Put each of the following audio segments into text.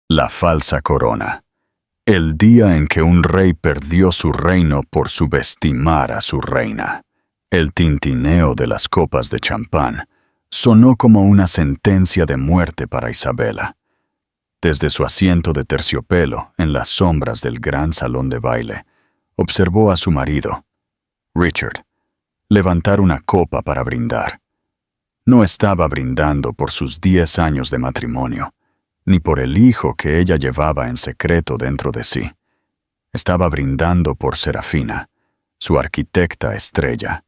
La falsa corona. El día en que un rey perdió su reino por subestimar a su reina. El tintineo de las copas de champán sonó como una sentencia de muerte para Isabela. Desde su asiento de terciopelo en las sombras del gran salón de baile, observó a su marido, Richard, levantar una copa para brindar. No estaba brindando por sus 10 años de matrimonio, ni por el hijo que ella llevaba en secreto dentro de sí. Estaba brindando por Serafina, su arquitecta estrella,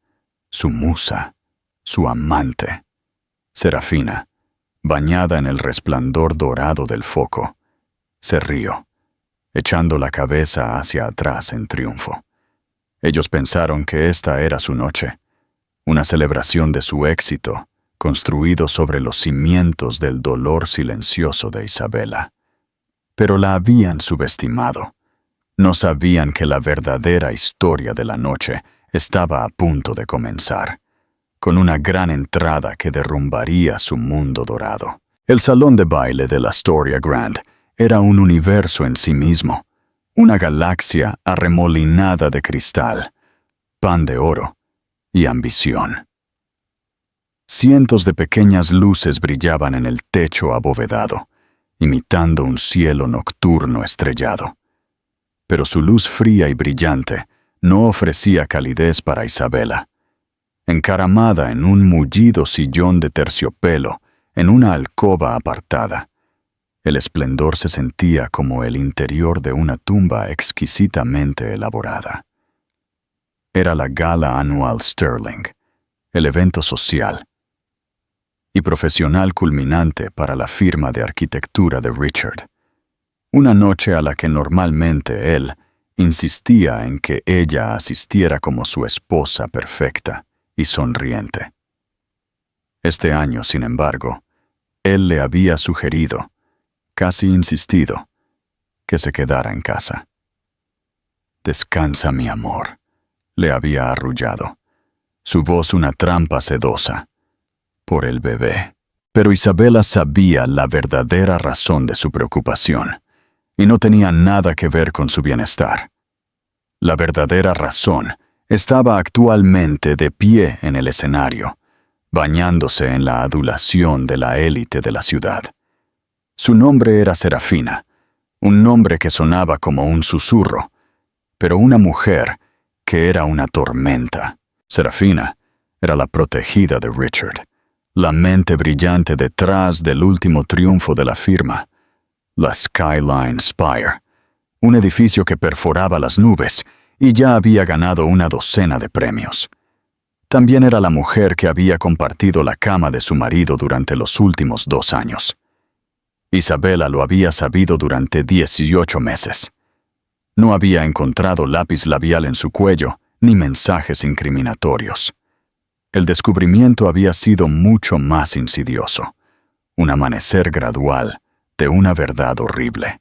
su musa, su amante. Serafina, bañada en el resplandor dorado del foco, se rió, echando la cabeza hacia atrás en triunfo. Ellos pensaron que esta era su noche, una celebración de su éxito, construido sobre los cimientos del dolor silencioso de Isabela. Pero la habían subestimado. No sabían que la verdadera historia de la noche estaba a punto de comenzar, con una gran entrada que derrumbaría su mundo dorado. El salón de baile de la Astoria Grand era un universo en sí mismo, una galaxia arremolinada de cristal, pan de oro y ambición. Cientos de pequeñas luces brillaban en el techo abovedado, imitando un cielo nocturno estrellado. Pero su luz fría y brillante no ofrecía calidez para Isabela. Encaramada en un mullido sillón de terciopelo, en una alcoba apartada, el esplendor se sentía como el interior de una tumba exquisitamente elaborada. Era la gala anual Sterling, el evento social y profesional culminante para la firma de arquitectura de Richard. Una noche a la que normalmente él insistía en que ella asistiera como su esposa perfecta y sonriente. Este año, sin embargo, él le había sugerido, casi insistido, que se quedara en casa. «Descansa, mi amor», le había arrullado, su voz una trampa sedosa, por el bebé. Pero Isabela sabía la verdadera razón de su preocupación, y no tenía nada que ver con su bienestar. La verdadera razón estaba actualmente de pie en el escenario, bañándose en la adulación de la élite de la ciudad. Su nombre era Serafina, un nombre que sonaba como un susurro, pero una mujer que era una tormenta. Serafina era la protegida de Richard, la mente brillante detrás del último triunfo de la firma, la Skyline Spire, un edificio que perforaba las nubes y ya había ganado una docena de premios. También era la mujer que había compartido la cama de su marido durante los últimos 2 años. Isabela lo había sabido durante 18 meses. No había encontrado lápiz labial en su cuello ni mensajes incriminatorios. El descubrimiento había sido mucho más insidioso, un amanecer gradual de una verdad horrible.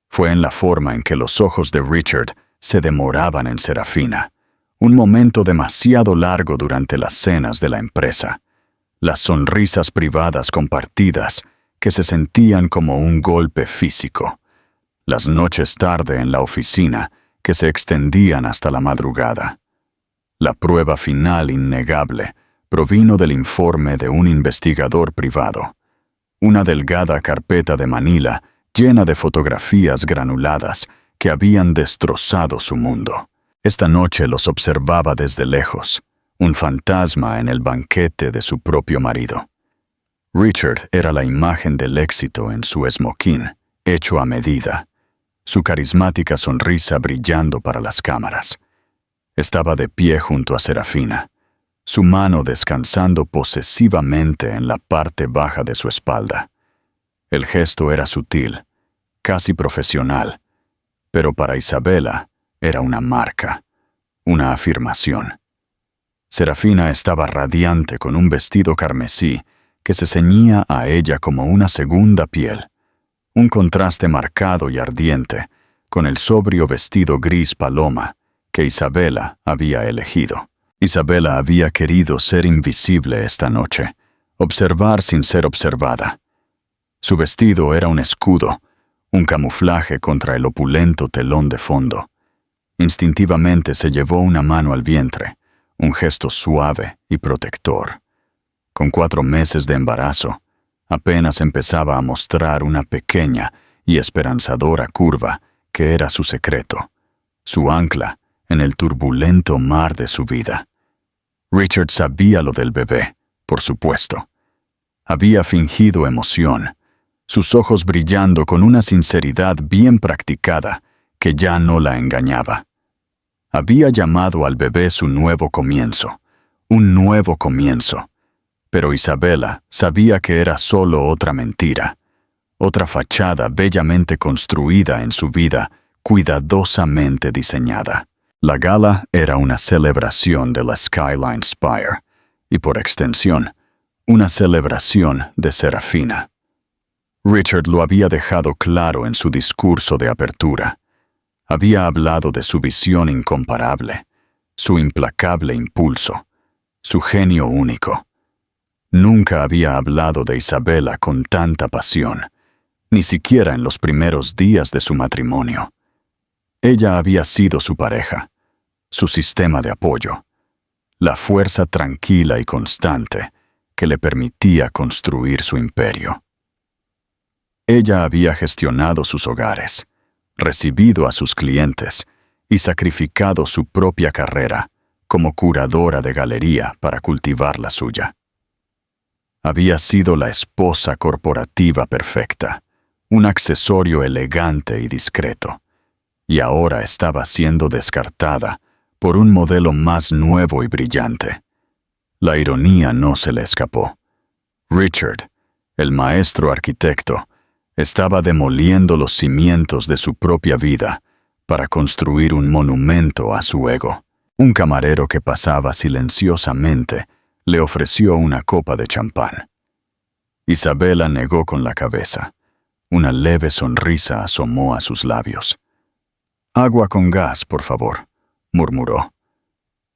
Fue en la forma en que los ojos de Richard se demoraban en Serafina, un momento demasiado largo durante las cenas de la empresa, las sonrisas privadas compartidas que se sentían como un golpe físico, las noches tarde en la oficina que se extendían hasta la madrugada. La prueba final innegable provino del informe de un investigador privado, una delgada carpeta de Manila llena de fotografías granuladas que habían destrozado su mundo. Esta noche los observaba desde lejos, un fantasma en el banquete de su propio marido. Richard era la imagen del éxito en su esmoquín, hecho a medida, su carismática sonrisa brillando para las cámaras. Estaba de pie junto a Serafina, su mano descansando posesivamente en la parte baja de su espalda. El gesto era sutil, casi profesional, pero para Isabela era una marca, una afirmación. Serafina estaba radiante con un vestido carmesí que se ceñía a ella como una segunda piel, un contraste marcado y ardiente con el sobrio vestido gris paloma que Isabela había elegido. Isabela había querido ser invisible esta noche, observar sin ser observada. Su vestido era un escudo, un camuflaje contra el opulento telón de fondo. Instintivamente se llevó una mano al vientre, un gesto suave y protector. Con 4 meses de embarazo, apenas empezaba a mostrar una pequeña y esperanzadora curva que era su secreto, su ancla en el turbulento mar de su vida. Richard sabía lo del bebé, por supuesto. Había fingido emoción, sus ojos brillando con una sinceridad bien practicada que ya no la engañaba. Había llamado al bebé su nuevo comienzo, un nuevo comienzo. Pero Isabela sabía que era solo otra mentira, otra fachada bellamente construida en su vida, cuidadosamente diseñada. La gala era una celebración de la Skyline Spire y, por extensión, una celebración de Serafina. Richard lo había dejado claro en su discurso de apertura. Había hablado de su visión incomparable, su implacable impulso, su genio único. Nunca había hablado de Isabela con tanta pasión, ni siquiera en los primeros días de su matrimonio. Ella había sido su pareja, su sistema de apoyo, la fuerza tranquila y constante que le permitía construir su imperio. Ella había gestionado sus hogares, recibido a sus clientes y sacrificado su propia carrera como curadora de galería para cultivar la suya. Había sido la esposa corporativa perfecta, un accesorio elegante y discreto, y ahora estaba siendo descartada por un modelo más nuevo y brillante. La ironía no se le escapó. Richard, el maestro arquitecto, estaba demoliendo los cimientos de su propia vida para construir un monumento a su ego. Un camarero que pasaba silenciosamente le ofreció una copa de champán. Isabela negó con la cabeza. Una leve sonrisa asomó a sus labios. «Agua con gas, por favor», murmuró.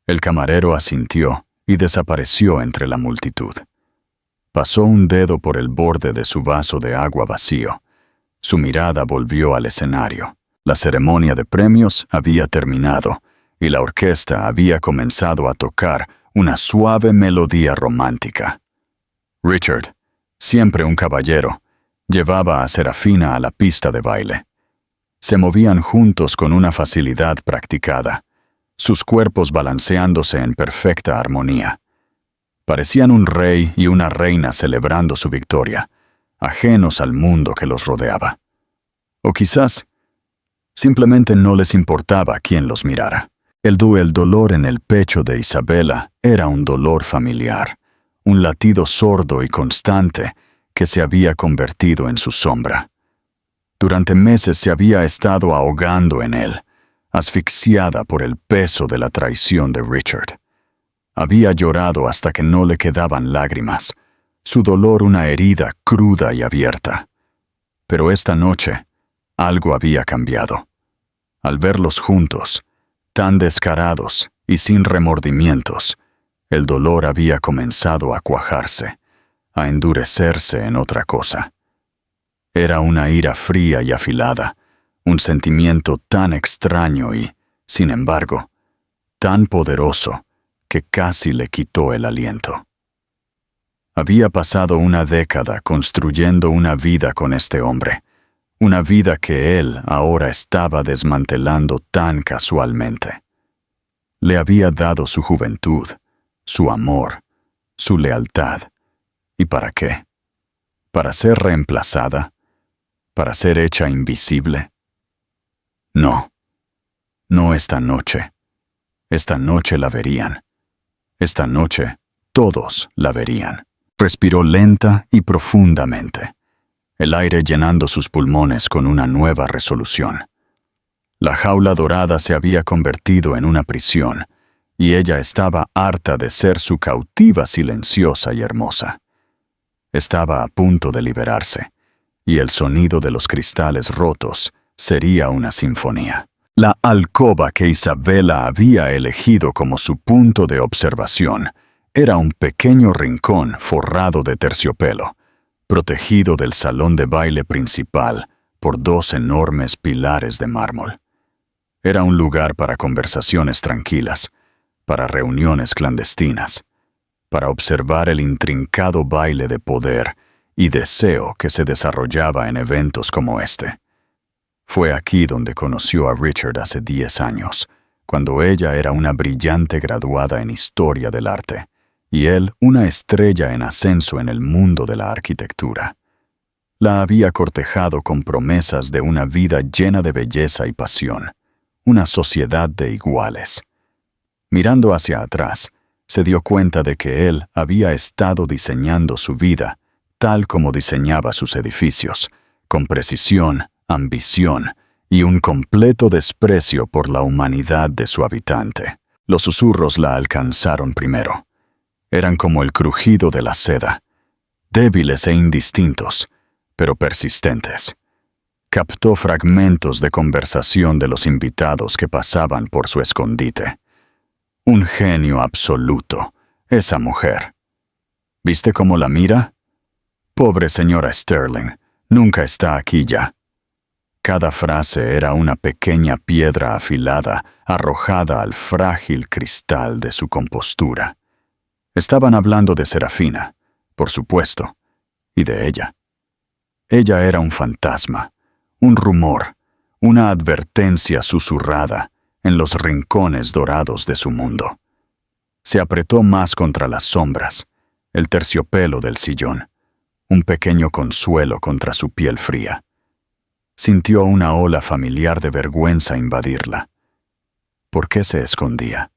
El camarero asintió y desapareció entre la multitud. Pasó un dedo por el borde de su vaso de agua vacío. Su mirada volvió al escenario. La ceremonia de premios había terminado y la orquesta había comenzado a tocar una suave melodía romántica. Richard, siempre un caballero, llevaba a Serafina a la pista de baile. Se movían juntos con una facilidad practicada, sus cuerpos balanceándose en perfecta armonía. Parecían un rey y una reina celebrando su victoria, ajenos al mundo que los rodeaba. O quizás, simplemente no les importaba quién los mirara. El dolor en el pecho de Isabela era un dolor familiar, un latido sordo y constante que se había convertido en su sombra. Durante meses se había estado ahogando en él, asfixiada por el peso de la traición de Richard. Había llorado hasta que no le quedaban lágrimas, su dolor una herida cruda y abierta. Pero esta noche, algo había cambiado. Al verlos juntos, tan descarados y sin remordimientos, el dolor había comenzado a cuajarse, a endurecerse en otra cosa. Era una ira fría y afilada, un sentimiento tan extraño y, sin embargo, tan poderoso que casi le quitó el aliento. Había pasado una década construyendo una vida con este hombre, una vida que él ahora estaba desmantelando tan casualmente. Le había dado su juventud, su amor, su lealtad. ¿Y para qué? ¿Para ser reemplazada? ¿Para ser hecha invisible? No, no esta noche. Esta noche la verían. Esta noche todos la verían. Respiró lenta y profundamente, el aire llenando sus pulmones con una nueva resolución. La jaula dorada se había convertido en una prisión, y ella estaba harta de ser su cautiva silenciosa y hermosa. Estaba a punto de liberarse, y el sonido de los cristales rotos sería una sinfonía. La alcoba que Isabela había elegido como su punto de observación era un pequeño rincón forrado de terciopelo, protegido del salón de baile principal por 2 enormes pilares de mármol. Era un lugar para conversaciones tranquilas, para reuniones clandestinas, para observar el intrincado baile de poder y deseo que se desarrollaba en eventos como este. Fue aquí donde conoció a Richard hace 10 años, cuando ella era una brillante graduada en Historia del Arte, y él una estrella en ascenso en el mundo de la arquitectura. La había cortejado con promesas de una vida llena de belleza y pasión, una sociedad de iguales. Mirando hacia atrás, se dio cuenta de que él había estado diseñando su vida tal como diseñaba sus edificios, con precisión, ambición y un completo desprecio por la humanidad de su habitante. Los susurros la alcanzaron primero. Eran como el crujido de la seda, débiles e indistintos, pero persistentes. Captó fragmentos de conversación de los invitados que pasaban por su escondite. Un genio absoluto, esa mujer. ¿Viste cómo la mira? Pobre señora Sterling, nunca está aquí ya. Cada frase era una pequeña piedra afilada arrojada al frágil cristal de su compostura. Estaban hablando de Serafina, por supuesto, y de ella. Ella era un fantasma, un rumor, una advertencia susurrada en los rincones dorados de su mundo. Se apretó más contra las sombras, el terciopelo del sillón, un pequeño consuelo contra su piel fría. Sintió una ola familiar de vergüenza invadirla. ¿Por qué se escondía?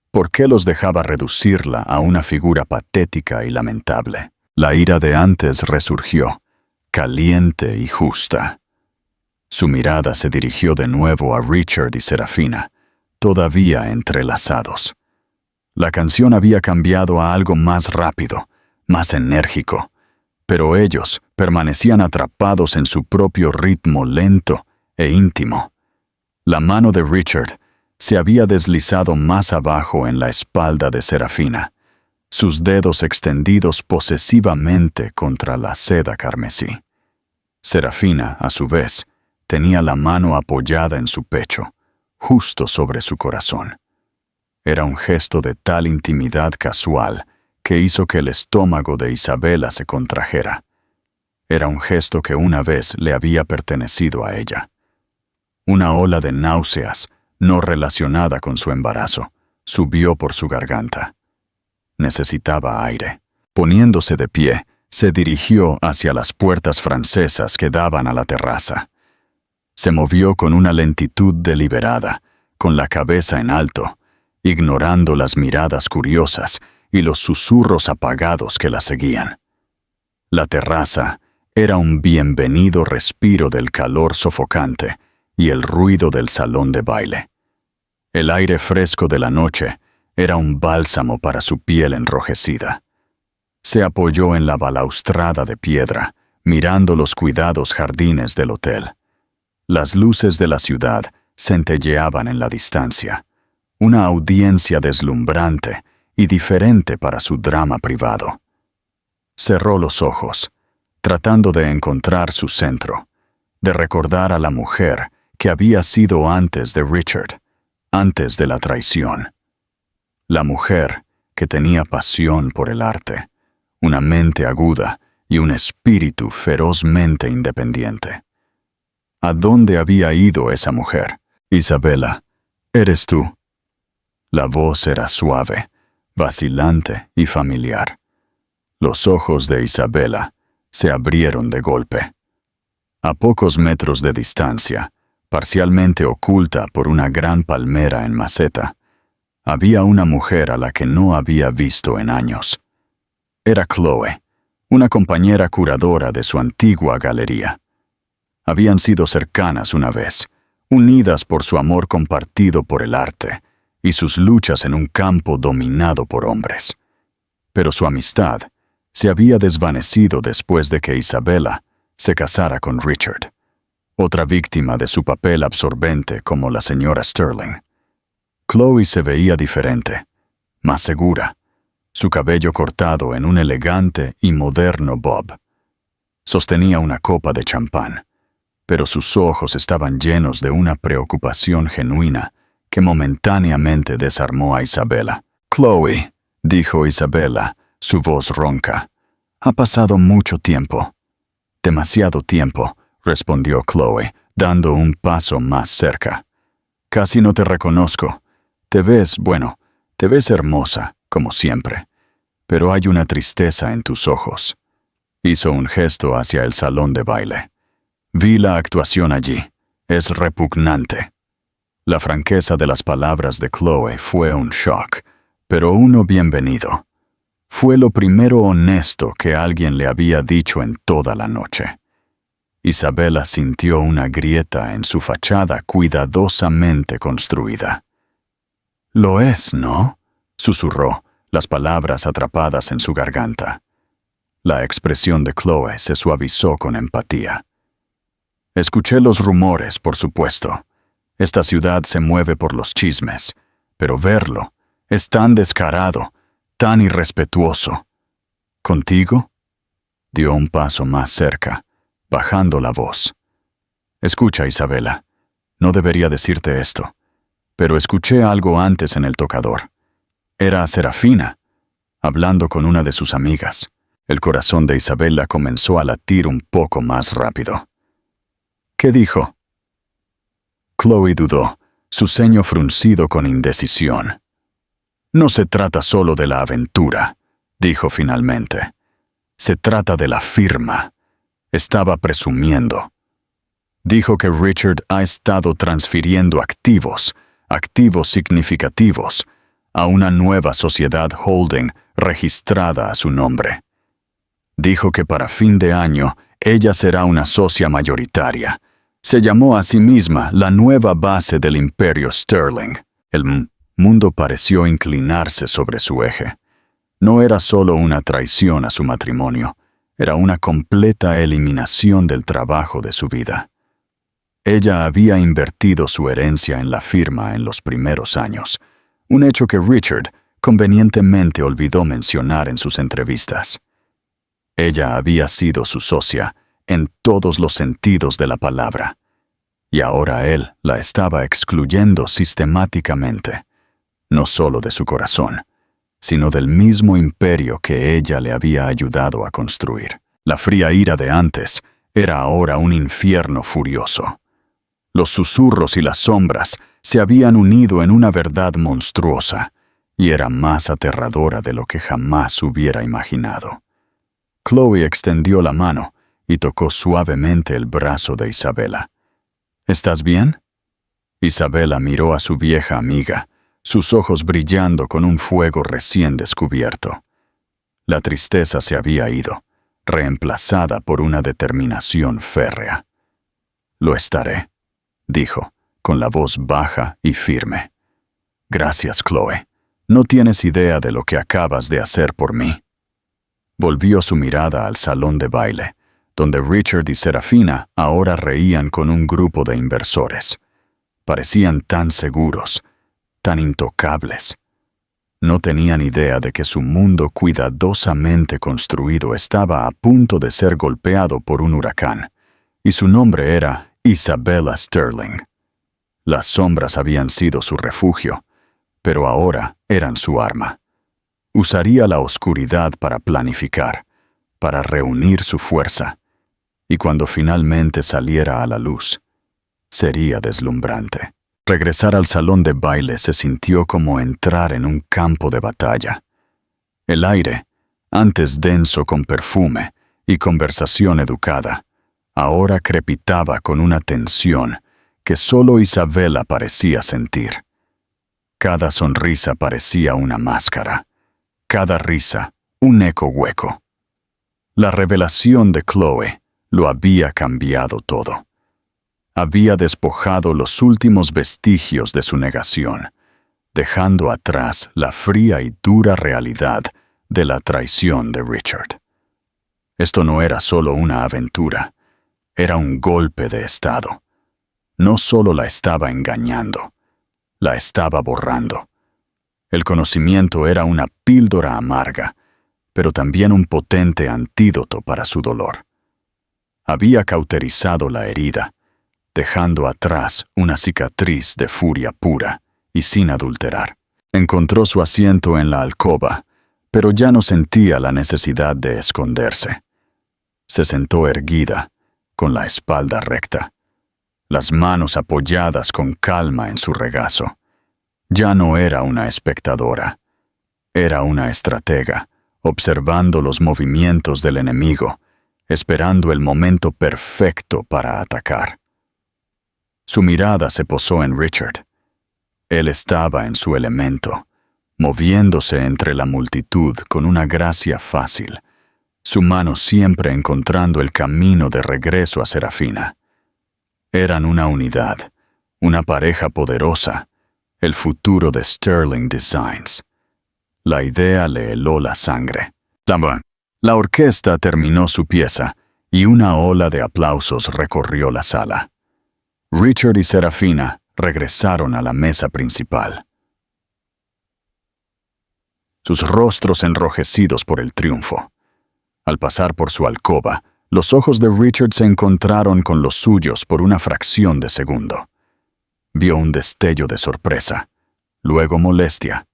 ¿Por qué los dejaba reducirla a una figura patética y lamentable? La ira de antes resurgió, caliente y justa. Su mirada se dirigió de nuevo a Richard y Serafina, todavía entrelazados. La canción había cambiado a algo más rápido, más enérgico, pero ellos permanecían atrapados en su propio ritmo lento e íntimo. La mano de Richard se había deslizado más abajo en la espalda de Serafina, sus dedos extendidos posesivamente contra la seda carmesí. Serafina, a su vez, tenía la mano apoyada en su pecho, justo sobre su corazón. Era un gesto de tal intimidad casual que hizo que el estómago de Isabela se contrajera. Era un gesto que una vez le había pertenecido a ella. Una ola de náuseas, no relacionada con su embarazo, subió por su garganta. Necesitaba aire. Poniéndose de pie, se dirigió hacia las puertas francesas que daban a la terraza. Se movió con una lentitud deliberada, con la cabeza en alto, ignorando las miradas curiosas y los susurros apagados que la seguían. La terraza era un bienvenido respiro del calor sofocante y el ruido del salón de baile. El aire fresco de la noche era un bálsamo para su piel enrojecida. Se apoyó en la balaustrada de piedra, mirando los cuidados jardines del hotel. Las luces de la ciudad centelleaban en la distancia, una audiencia deslumbrante y diferente para su drama privado. Cerró los ojos, tratando de encontrar su centro, de recordar a la mujer que había sido antes de Richard, antes de la traición. La mujer que tenía pasión por el arte, una mente aguda y un espíritu ferozmente independiente. ¿A dónde había ido esa mujer? Isabela, eres tú. La voz era suave, vacilante y familiar. Los ojos de Isabela se abrieron de golpe. A pocos metros de distancia, parcialmente oculta por una gran palmera en maceta, había una mujer a la que no había visto en años. Era Chloe, una compañera curadora de su antigua galería. Habían sido cercanas una vez, unidas por su amor compartido por el arte y sus luchas en un campo dominado por hombres. Pero su amistad se había desvanecido después de que Isabela se casara con Richard, otra víctima de su papel absorbente como la señora Sterling. Chloe se veía diferente, más segura, su cabello cortado en un elegante y moderno bob. Sostenía una copa de champán. pero sus ojos estaban llenos de una preocupación genuina que momentáneamente desarmó a Isabela. «Chloe», dijo Isabela, su voz ronca, «ha pasado mucho tiempo». «Demasiado tiempo», respondió Chloe, dando un paso más cerca. «Casi no te reconozco. Te ves hermosa, como siempre, pero hay una tristeza en tus ojos». Hizo un gesto hacia el salón de baile. «Vi la actuación allí. Es repugnante». La franqueza de las palabras de Chloe fue un shock, pero uno bienvenido. Fue lo primero honesto que alguien le había dicho en toda la noche. Isabela sintió una grieta en su fachada cuidadosamente construida. «Lo es, ¿no?», susurró, las palabras atrapadas en su garganta. La expresión de Chloe se suavizó con empatía. «Escuché los rumores, por supuesto. Esta ciudad se mueve por los chismes, pero verlo es tan descarado, tan irrespetuoso». «¿Contigo?», dio un paso más cerca, bajando la voz. «Escucha, Isabela, no debería decirte esto, pero escuché algo antes en el tocador. Era Serafina, hablando con una de sus amigas». El corazón de Isabela comenzó a latir un poco más rápido. «¿Qué dijo?». Chloe dudó, su ceño fruncido con indecisión. «No se trata solo de la aventura», dijo finalmente. «Se trata de la firma. Estaba presumiendo. Dijo que Richard ha estado transfiriendo activos significativos, a una nueva sociedad holding registrada a su nombre. Dijo que para fin de año ella será una socia mayoritaria. Se llamó a sí misma la nueva base del imperio Sterling». El mundo pareció inclinarse sobre su eje. No era solo una traición a su matrimonio, era una completa eliminación del trabajo de su vida. Ella había invertido su herencia en la firma en los primeros años, un hecho que Richard convenientemente olvidó mencionar en sus entrevistas. Ella había sido su socia en todos los sentidos de la palabra, y ahora él la estaba excluyendo sistemáticamente, no solo de su corazón, sino del mismo imperio que ella le había ayudado a construir. La fría ira de antes era ahora un infierno furioso. Los susurros y las sombras se habían unido en una verdad monstruosa, y era más aterradora de lo que jamás hubiera imaginado. Chloe extendió la mano y tocó suavemente el brazo de Isabela. «¿Estás bien?». Isabela miró a su vieja amiga, sus ojos brillando con un fuego recién descubierto. La tristeza se había ido, reemplazada por una determinación férrea. «Lo estaré», dijo, con la voz baja y firme. «Gracias, Chloe. No tienes idea de lo que acabas de hacer por mí». Volvió su mirada al salón de baile, donde Richard y Serafina ahora reían con un grupo de inversores. Parecían tan seguros, tan intocables. No tenían idea de que su mundo cuidadosamente construido estaba a punto de ser golpeado por un huracán, y su nombre era Isabela Sterling. Las sombras habían sido su refugio, pero ahora eran su arma. Usaría la oscuridad para planificar, para reunir su fuerza, y cuando finalmente saliera a la luz, sería deslumbrante. Regresar al salón de baile se sintió como entrar en un campo de batalla. El aire, antes denso con perfume y conversación educada, ahora crepitaba con una tensión que solo Isabela parecía sentir. Cada sonrisa parecía una máscara, cada risa un eco hueco. La revelación de Chloe lo había cambiado todo. Había despojado los últimos vestigios de su negación, dejando atrás la fría y dura realidad de la traición de Richard. Esto no era solo una aventura, era un golpe de estado. No solo la estaba engañando, la estaba borrando. El conocimiento era una píldora amarga, pero también un potente antídoto para su dolor. Había cauterizado la herida, dejando atrás una cicatriz de furia pura y sin adulterar. Encontró su asiento en la alcoba, pero ya no sentía la necesidad de esconderse. Se sentó erguida, con la espalda recta, las manos apoyadas con calma en su regazo. Ya no era una espectadora, era una estratega, observando los movimientos del enemigo, esperando el momento perfecto para atacar. Su mirada se posó en Richard. Él estaba en su elemento, moviéndose entre la multitud con una gracia fácil, su mano siempre encontrando el camino de regreso a Serafina. Eran una unidad, una pareja poderosa, el futuro de Sterling Designs. La idea le heló la sangre. La orquesta terminó su pieza y una ola de aplausos recorrió la sala. Richard y Serafina regresaron a la mesa principal, sus rostros enrojecidos por el triunfo. Al pasar por su alcoba, los ojos de Richard se encontraron con los suyos por una fracción de segundo. Vio un destello de sorpresa, luego molestia.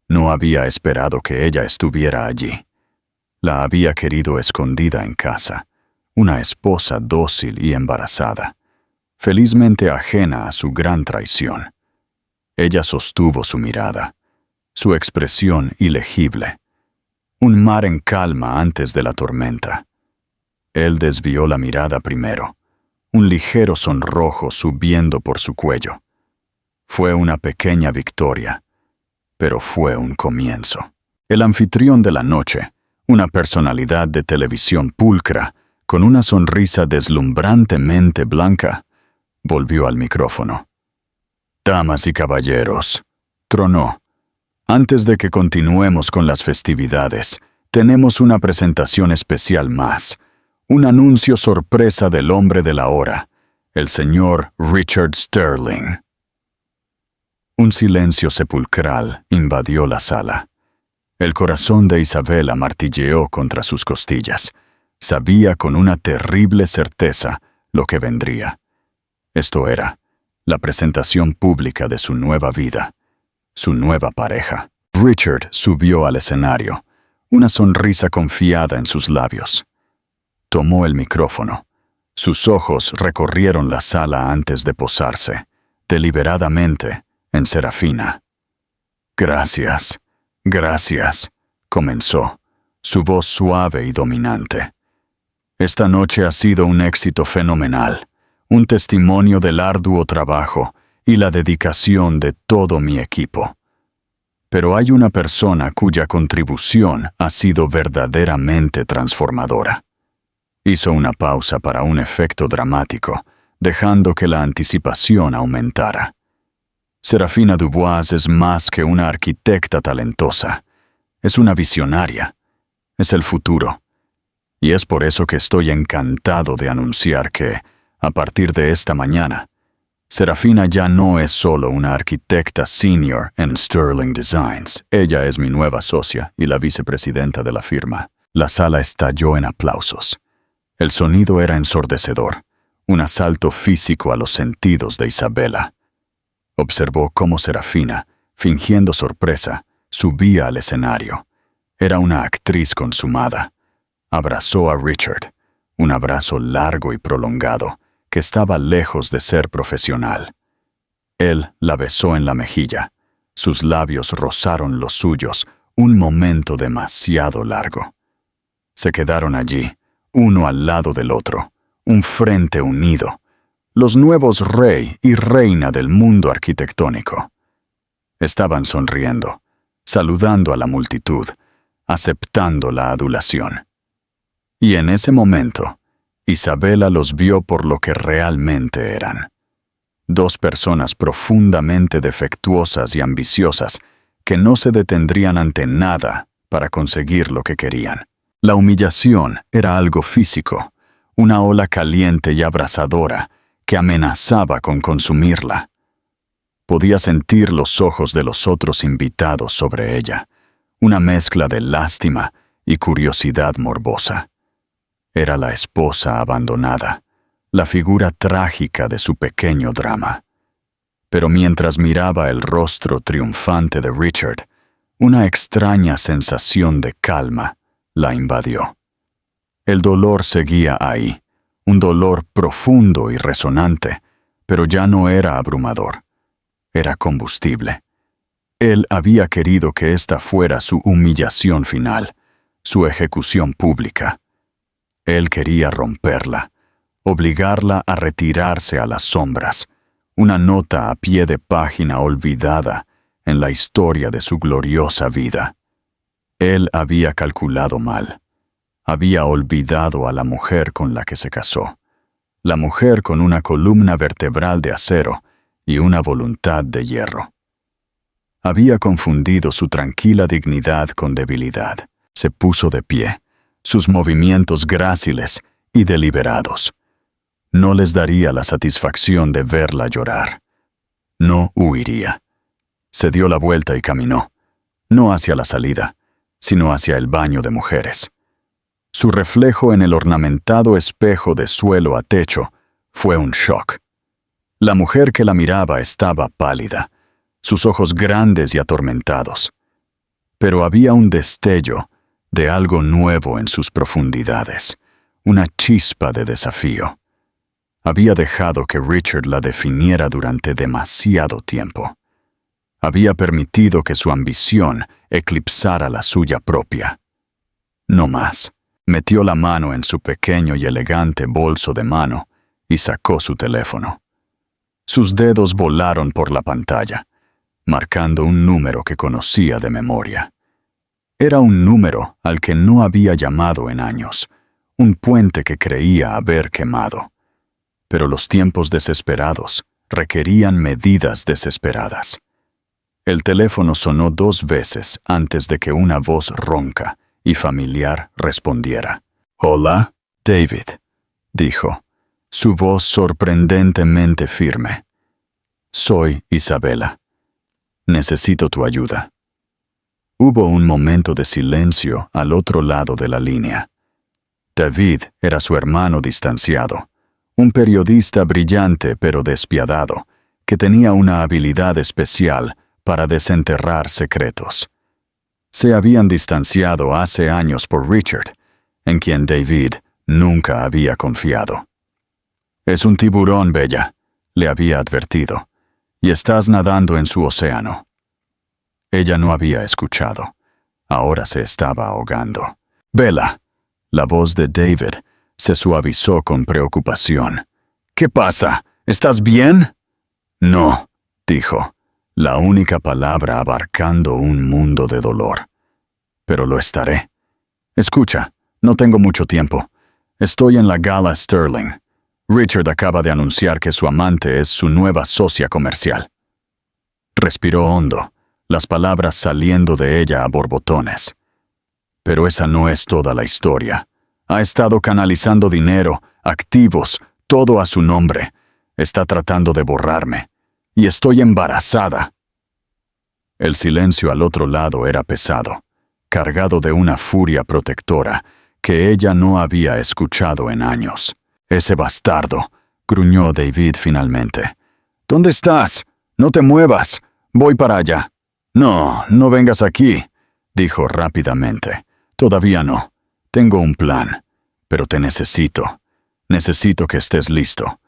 No había esperado que ella estuviera allí. La había querido escondida en casa, una esposa dócil y embarazada, felizmente ajena a su gran traición. Ella sostuvo su mirada, su expresión ilegible, un mar en calma antes de la tormenta. Él desvió la mirada primero, un ligero sonrojo subiendo por su cuello. Fue una pequeña victoria, pero fue un comienzo. El anfitrión de la noche, una personalidad de televisión pulcra, con una sonrisa deslumbrantemente blanca, volvió al micrófono. «Damas y caballeros», tronó, «antes de que continuemos con las festividades, tenemos una presentación especial más, un anuncio sorpresa del hombre de la hora, el señor Richard Sterling». Un silencio sepulcral invadió la sala. El corazón de Isabela martilleó contra sus costillas. Sabía con una terrible certeza lo que vendría. Esto era la presentación pública de su nueva vida, su nueva pareja. Richard subió al escenario, una sonrisa confiada en sus labios. Tomó el micrófono. Sus ojos recorrieron la sala antes de posarse, deliberadamente, en Serafina. «Gracias, gracias», comenzó, su voz suave y dominante. «Esta noche ha sido un éxito fenomenal, un testimonio del arduo trabajo y la dedicación de todo mi equipo. Pero hay una persona cuya contribución ha sido verdaderamente transformadora». Hizo una pausa para un efecto dramático, dejando que la anticipación aumentara. Serafina Dubois es más que una arquitecta talentosa. Es una visionaria. Es el futuro. Y es por eso que estoy encantado de anunciar que, a partir de esta mañana, Serafina ya no es solo una arquitecta senior en Sterling Designs. Ella es mi nueva socia y la vicepresidenta de la firma. La sala estalló en aplausos. El sonido era ensordecedor, un asalto físico a los sentidos de Isabela. Observó cómo Serafina, fingiendo sorpresa, subía al escenario. Era una actriz consumada. Abrazó a Richard, un abrazo largo y prolongado, que estaba lejos de ser profesional. Él la besó en la mejilla. Sus labios rozaron los suyos, un momento demasiado largo. Se quedaron allí, uno al lado del otro, un frente unido, los nuevos rey y reina del mundo arquitectónico. Estaban sonriendo, saludando a la multitud, aceptando la adulación. Y en ese momento, Isabela los vio por lo que realmente eran. Dos personas profundamente defectuosas y ambiciosas que no se detendrían ante nada para conseguir lo que querían. La humillación era algo físico, una ola caliente y abrasadora que amenazaba con consumirla. Podía sentir los ojos de los otros invitados sobre ella, una mezcla de lástima y curiosidad morbosa. Era la esposa abandonada, la figura trágica de su pequeño drama. Pero mientras miraba el rostro triunfante de Richard, una extraña sensación de calma la invadió. El dolor seguía ahí, un dolor profundo y resonante, pero ya no era abrumador. Era combustible. Él había querido que esta fuera su humillación final, su ejecución pública. Él quería romperla, obligarla a retirarse a las sombras, una nota a pie de página olvidada en la historia de su gloriosa vida. Él había calculado mal. Había olvidado a la mujer con la que se casó, la mujer con una columna vertebral de acero y una voluntad de hierro. Había confundido su tranquila dignidad con debilidad. Se puso de pie, sus movimientos gráciles y deliberados. No les daría la satisfacción de verla llorar. No huiría. Se dio la vuelta y caminó, no hacia la salida, sino hacia el baño de mujeres. Su reflejo en el ornamentado espejo de suelo a techo fue un shock. La mujer que la miraba estaba pálida, sus ojos grandes y atormentados. Pero había un destello de algo nuevo en sus profundidades, una chispa de desafío. Había dejado que Richard la definiera durante demasiado tiempo. Había permitido que su ambición eclipsara la suya propia. No más. Metió la mano en su pequeño y elegante bolso de mano y sacó su teléfono. Sus dedos volaron por la pantalla, marcando un número que conocía de memoria. Era un número al que no había llamado en años, un puente que creía haber quemado. Pero los tiempos desesperados requerían medidas desesperadas. El teléfono sonó 2 veces antes de que una voz ronca y familiar respondiera. «Hola, David», dijo, su voz sorprendentemente firme. «Soy Isabela. Necesito tu ayuda». Hubo un momento de silencio al otro lado de la línea. David era su hermano distanciado, un periodista brillante pero despiadado, que tenía una habilidad especial para desenterrar secretos. Se habían distanciado hace años por Richard, en quien David nunca había confiado. «Es un tiburón, Bella», le había advertido, «y estás nadando en su océano». Ella no había escuchado. Ahora se estaba ahogando. «Bella», la voz de David se suavizó con preocupación. «¿Qué pasa? ¿Estás bien?» «No», dijo, la única palabra abarcando un mundo de dolor. «Pero lo estaré. Escucha, no tengo mucho tiempo. Estoy en la gala Sterling. Richard acaba de anunciar que su amante es su nueva socia comercial». Respiró hondo, las palabras saliendo de ella a borbotones. «Pero esa no es toda la historia. Ha estado canalizando dinero, activos, todo a su nombre. Está tratando de borrarme. Y estoy embarazada». El silencio al otro lado era pesado, cargado de una furia protectora que ella no había escuchado en años. «Ese bastardo», gruñó David finalmente. «¿Dónde estás? No te muevas. Voy para allá». «No, no vengas aquí», dijo rápidamente. «Todavía no. Tengo un plan. Pero te necesito. Necesito que estés listo.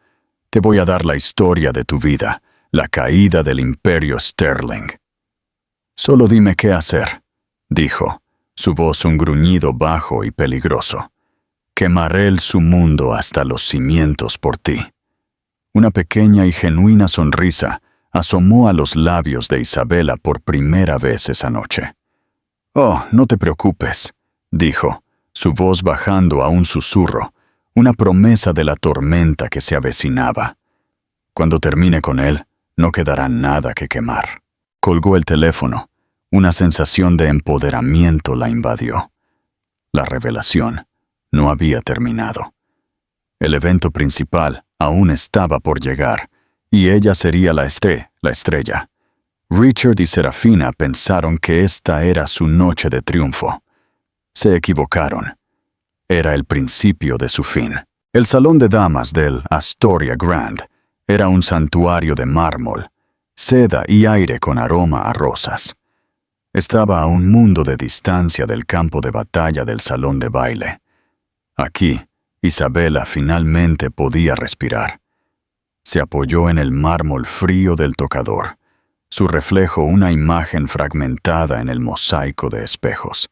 Te voy a dar la historia de tu vida, la caída del imperio Sterling». «Solo dime qué hacer», dijo, su voz un gruñido bajo y peligroso. «Quemaré su mundo hasta los cimientos por ti». Una pequeña y genuina sonrisa asomó a los labios de Isabela por primera vez esa noche. «Oh, no te preocupes», dijo, su voz bajando a un susurro, una promesa de la tormenta que se avecinaba. «Cuando termine con él, no quedará nada que quemar». Colgó el teléfono. Una sensación de empoderamiento la invadió. La revelación no había terminado. El evento principal aún estaba por llegar, y ella sería la estrella. Richard y Serafina pensaron que esta era su noche de triunfo. Se equivocaron. Era el principio de su fin. El salón de damas del Astoria Grand era un santuario de mármol, seda y aire con aroma a rosas. Estaba a un mundo de distancia del campo de batalla del salón de baile. Aquí, Isabela finalmente podía respirar. Se apoyó en el mármol frío del tocador, su reflejo una imagen fragmentada en el mosaico de espejos.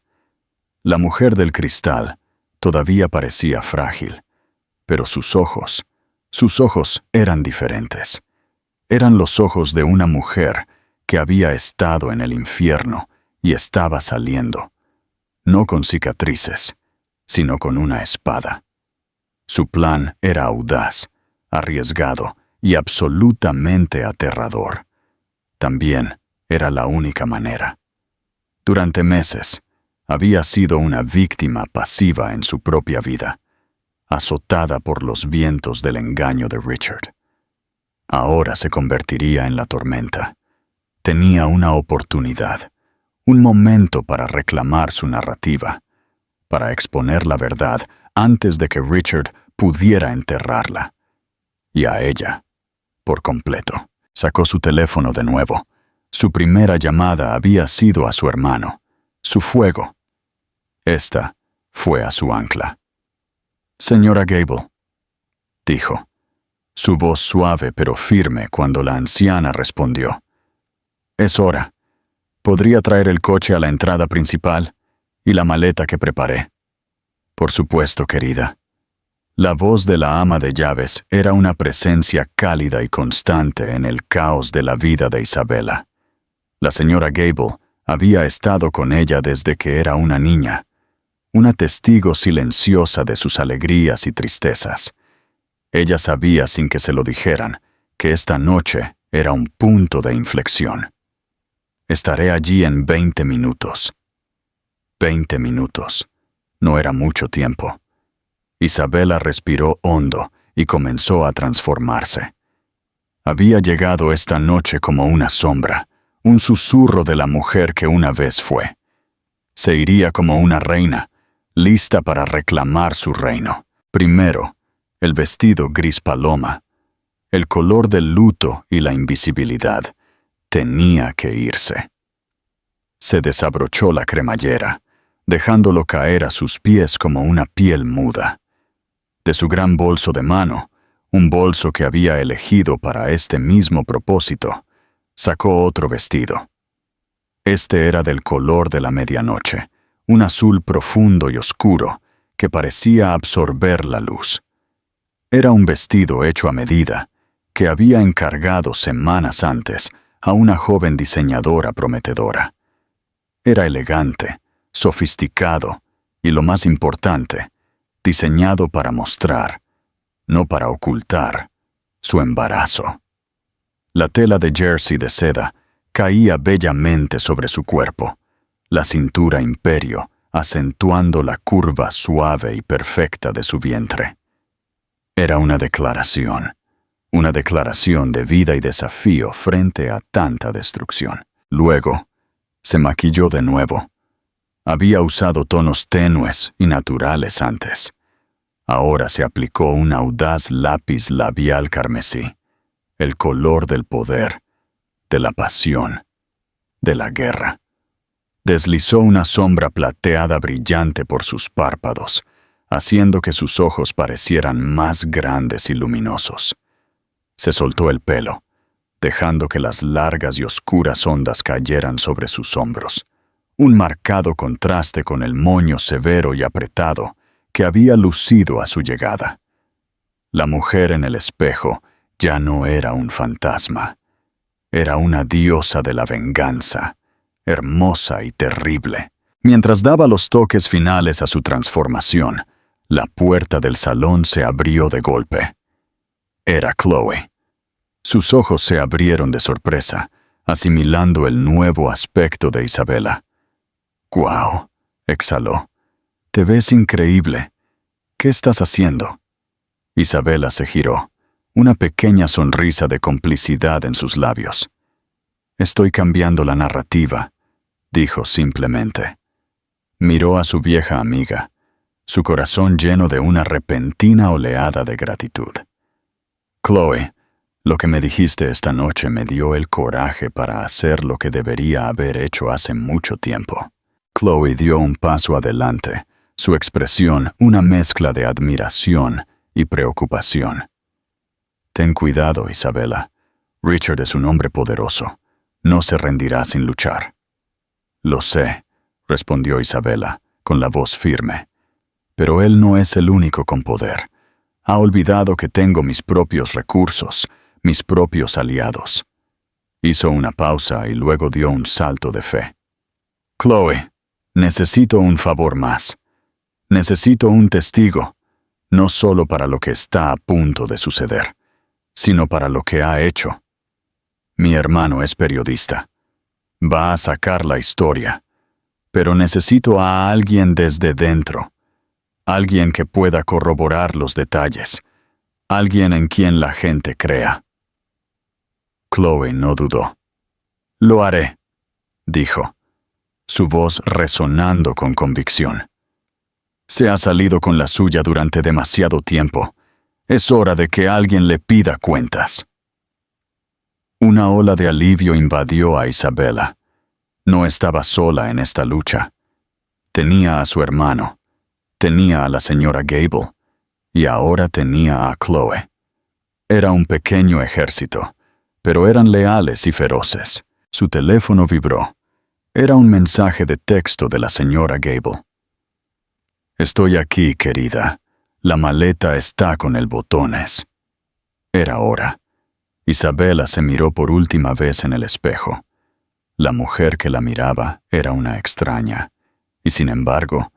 La mujer del cristal todavía parecía frágil, pero sus ojos eran diferentes. Eran los ojos de una mujer que había estado en el infierno y estaba saliendo, no con cicatrices, sino con una espada. Su plan era audaz, arriesgado y absolutamente aterrador. También era la única manera. Durante meses, había sido una víctima pasiva en su propia vida, azotada por los vientos del engaño de Richard. Ahora se convertiría en la tormenta. Tenía una oportunidad, un momento para reclamar su narrativa, para exponer la verdad antes de que Richard pudiera enterrarla. Y a ella, por completo. Sacó su teléfono de nuevo. Su primera llamada había sido a su hermano, su fuego. Esta fue a su ancla. «Señora Gable», dijo, su voz suave pero firme cuando la anciana respondió. «Es hora. ¿Podría traer el coche a la entrada principal y la maleta que preparé?» «Por supuesto, querida». La voz de la ama de llaves era una presencia cálida y constante en el caos de la vida de Isabela. La señora Gable había estado con ella desde que era una niña, una testigo silenciosa de sus alegrías y tristezas. Ella sabía sin que se lo dijeran que esta noche era un punto de inflexión. «Estaré allí en 20 minutos». 20 minutos. No era mucho tiempo. Isabela respiró hondo y comenzó a transformarse. Había llegado esta noche como una sombra, un susurro de la mujer que una vez fue. Se iría como una reina, lista para reclamar su reino. Primero, el vestido gris paloma, el color del luto y la invisibilidad, tenía que irse. Se desabrochó la cremallera, dejándolo caer a sus pies como una piel muda. De su gran bolso de mano, un bolso que había elegido para este mismo propósito, sacó otro vestido. Este era del color de la medianoche, un azul profundo y oscuro que parecía absorber la luz. Era un vestido hecho a medida, que había encargado semanas antes a una joven diseñadora prometedora. Era elegante, sofisticado y, lo más importante, diseñado para mostrar, no para ocultar, su embarazo. La tela de jersey de seda caía bellamente sobre su cuerpo, la cintura imperio acentuando la curva suave y perfecta de su vientre. Era una declaración de vida y desafío frente a tanta destrucción. Luego, se maquilló de nuevo. Había usado tonos tenues y naturales antes. Ahora se aplicó un audaz lápiz labial carmesí, el color del poder, de la pasión, de la guerra. Deslizó una sombra plateada brillante por sus párpados, haciendo que sus ojos parecieran más grandes y luminosos. Se soltó el pelo, dejando que las largas y oscuras ondas cayeran sobre sus hombros, un marcado contraste con el moño severo y apretado que había lucido a su llegada. La mujer en el espejo ya no era un fantasma, era una diosa de la venganza, hermosa y terrible. Mientras daba los toques finales a su transformación, la puerta del salón se abrió de golpe. Era Chloe. Sus ojos se abrieron de sorpresa, asimilando el nuevo aspecto de Isabela. «¡Guau!», exhaló. «Te ves increíble. ¿Qué estás haciendo?» Isabela se giró, una pequeña sonrisa de complicidad en sus labios. «Estoy cambiando la narrativa», dijo simplemente. Miró a su vieja amiga. su corazón lleno de una repentina oleada de gratitud. Chloe, lo que me dijiste esta noche me dio el coraje para hacer lo que debería haber hecho hace mucho tiempo. Chloe dio un paso adelante, su expresión una mezcla de admiración y preocupación. Ten cuidado, Isabela. Richard es un hombre poderoso. No se rendirá sin luchar. Lo sé, respondió Isabela, con la voz firme. Pero él no es el único con poder. Ha olvidado que tengo mis propios recursos, mis propios aliados. Hizo una pausa y luego dio un salto de fe. Chloe, necesito un favor más. Necesito un testigo, no solo para lo que está a punto de suceder, sino para lo que ha hecho. Mi hermano es periodista. Va a sacar la historia, pero necesito a alguien desde dentro, alguien que pueda corroborar los detalles, alguien en quien la gente crea. Chloe no dudó. Lo haré, dijo, su voz resonando con convicción. Se ha salido con la suya durante demasiado tiempo. Es hora de que alguien le pida cuentas. Una ola de alivio invadió a Isabela. No estaba sola en esta lucha. Tenía a su hermano, tenía a la señora Gable, y ahora tenía a Chloe. Era un pequeño ejército, pero eran leales y feroces. Su teléfono vibró. Era un mensaje de texto de la señora Gable. Estoy aquí, querida. La maleta está con el botones. Era hora. Isabela se miró por última vez en el espejo. La mujer que la miraba era una extraña, y sin embargo,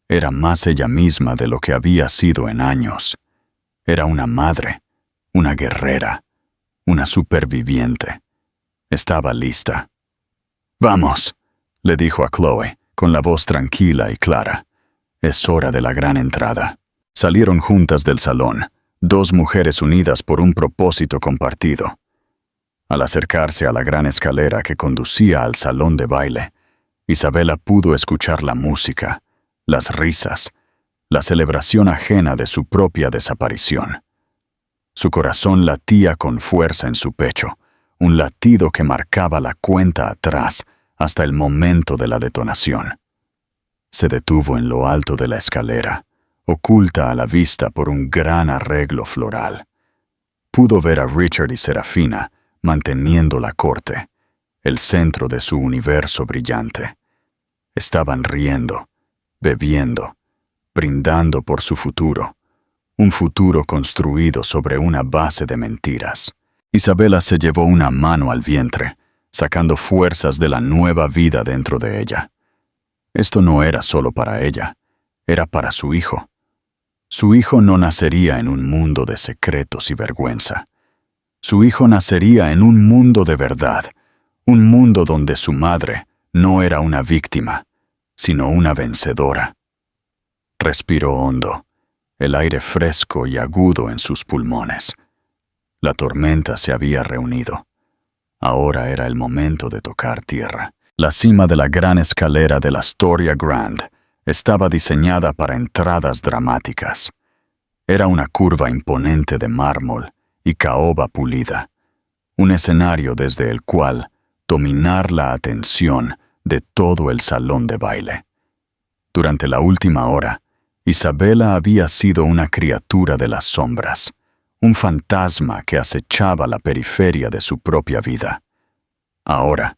era más ella misma de lo que había sido en años. Era una madre, una guerrera, una superviviente. Estaba lista. «Vamos», le dijo a Chloe, con la voz tranquila y clara. «Es hora de la gran entrada». Salieron juntas del salón, dos mujeres unidas por un propósito compartido. Al acercarse a la gran escalera que conducía al salón de baile, Isabela pudo escuchar la música, las risas, la celebración ajena de su propia desaparición. Su corazón latía con fuerza en su pecho, un latido que marcaba la cuenta atrás hasta el momento de la detonación. Se detuvo en lo alto de la escalera, oculta a la vista por un gran arreglo floral. Pudo ver a Richard y Serafina manteniendo la corte, el centro de su universo brillante. Estaban riendo, bebiendo, brindando por su futuro, un futuro construido sobre una base de mentiras. Isabela se llevó una mano al vientre, sacando fuerzas de la nueva vida dentro de ella. Esto no era solo para ella, era para su hijo. Su hijo no nacería en un mundo de secretos y vergüenza. Su hijo nacería en un mundo de verdad, un mundo donde su madre no era una víctima, sino una vencedora. Respiró hondo, el aire fresco y agudo en sus pulmones. La tormenta se había reunido. Ahora era el momento de tocar tierra. La cima de la gran escalera de la Astoria Grand estaba diseñada para entradas dramáticas. Era una curva imponente de mármol y caoba pulida, un escenario desde el cual dominar la atención de todo el salón de baile. Durante la última hora, Isabela había sido una criatura de las sombras, un fantasma que acechaba la periferia de su propia vida. Ahora,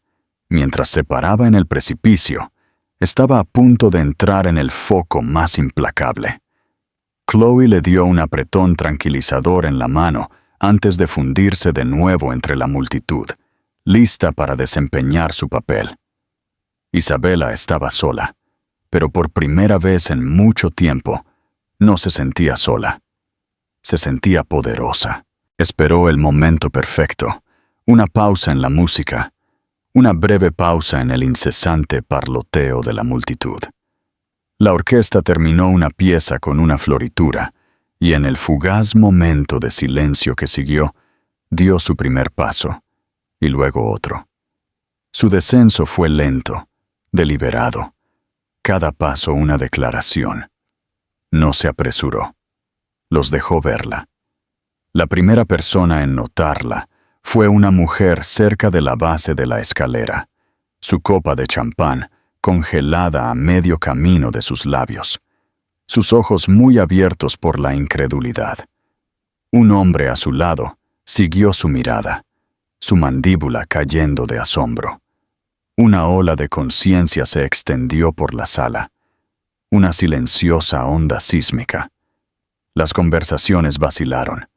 mientras se paraba en el precipicio, estaba a punto de entrar en el foco más implacable. Chloe le dio un apretón tranquilizador en la mano antes de fundirse de nuevo entre la multitud, lista para desempeñar su papel. Isabela estaba sola, pero por primera vez en mucho tiempo no se sentía sola. Se sentía poderosa. Esperó el momento perfecto, una pausa en la música, una breve pausa en el incesante parloteo de la multitud. La orquesta terminó una pieza con una floritura, y en el fugaz momento de silencio que siguió, dio su primer paso, y luego otro. Su descenso fue lento, deliberado, cada paso una declaración. No se apresuró. Los dejó verla. La primera persona en notarla fue una mujer cerca de la base de la escalera, su copa de champán congelada a medio camino de sus labios, sus ojos muy abiertos por la incredulidad. Un hombre a su lado siguió su mirada, su mandíbula cayendo de asombro. Una ola de conciencia se extendió por la sala, una silenciosa onda sísmica. Las conversaciones vacilaron,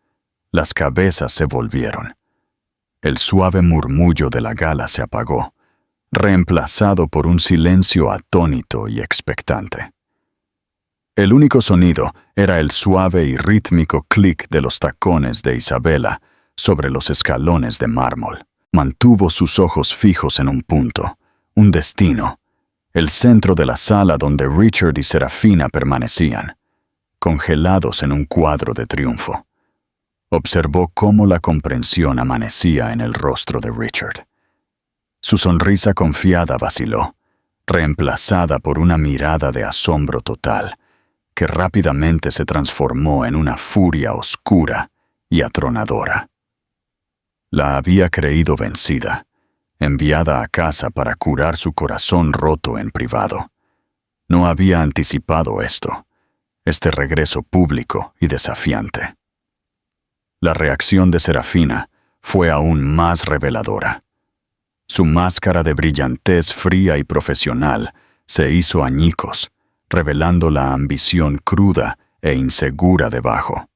las cabezas se volvieron. El suave murmullo de la gala se apagó, reemplazado por un silencio atónito y expectante. El único sonido era el suave y rítmico clic de los tacones de Isabela sobre los escalones de mármol. Mantuvo sus ojos fijos en un punto, un destino, el centro de la sala donde Richard y Serafina permanecían, congelados en un cuadro de triunfo. Observó cómo la comprensión amanecía en el rostro de Richard. Su sonrisa confiada vaciló, reemplazada por una mirada de asombro total, que rápidamente se transformó en una furia oscura y atronadora. La había creído vencida, enviada a casa para curar su corazón roto en privado. No había anticipado esto, este regreso público y desafiante. La reacción de Serafina fue aún más reveladora. Su máscara de brillantez fría y profesional se hizo añicos, revelando la ambición cruda e insegura debajo.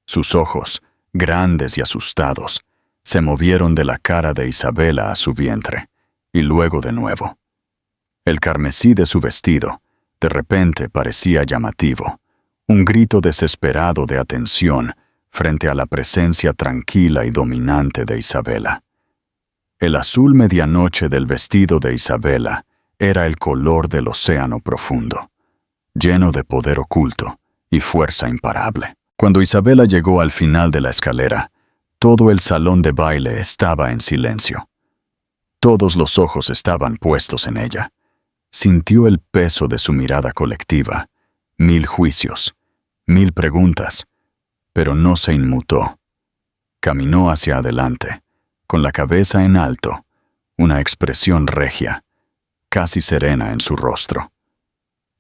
Sus ojos, grandes y asustados, se movieron de la cara de Isabela a su vientre, y luego de nuevo. El carmesí de su vestido, de repente parecía llamativo, un grito desesperado de atención frente a la presencia tranquila y dominante de Isabela. El azul medianoche del vestido de Isabela era el color del océano profundo, lleno de poder oculto y fuerza imparable. Cuando Isabela llegó al final de la escalera, todo el salón de baile estaba en silencio. Todos los ojos estaban puestos en ella. Sintió el peso de su mirada colectiva, 1000 juicios, 1000 preguntas, pero no se inmutó. Caminó hacia adelante, con la cabeza en alto, una expresión regia, casi serena en su rostro.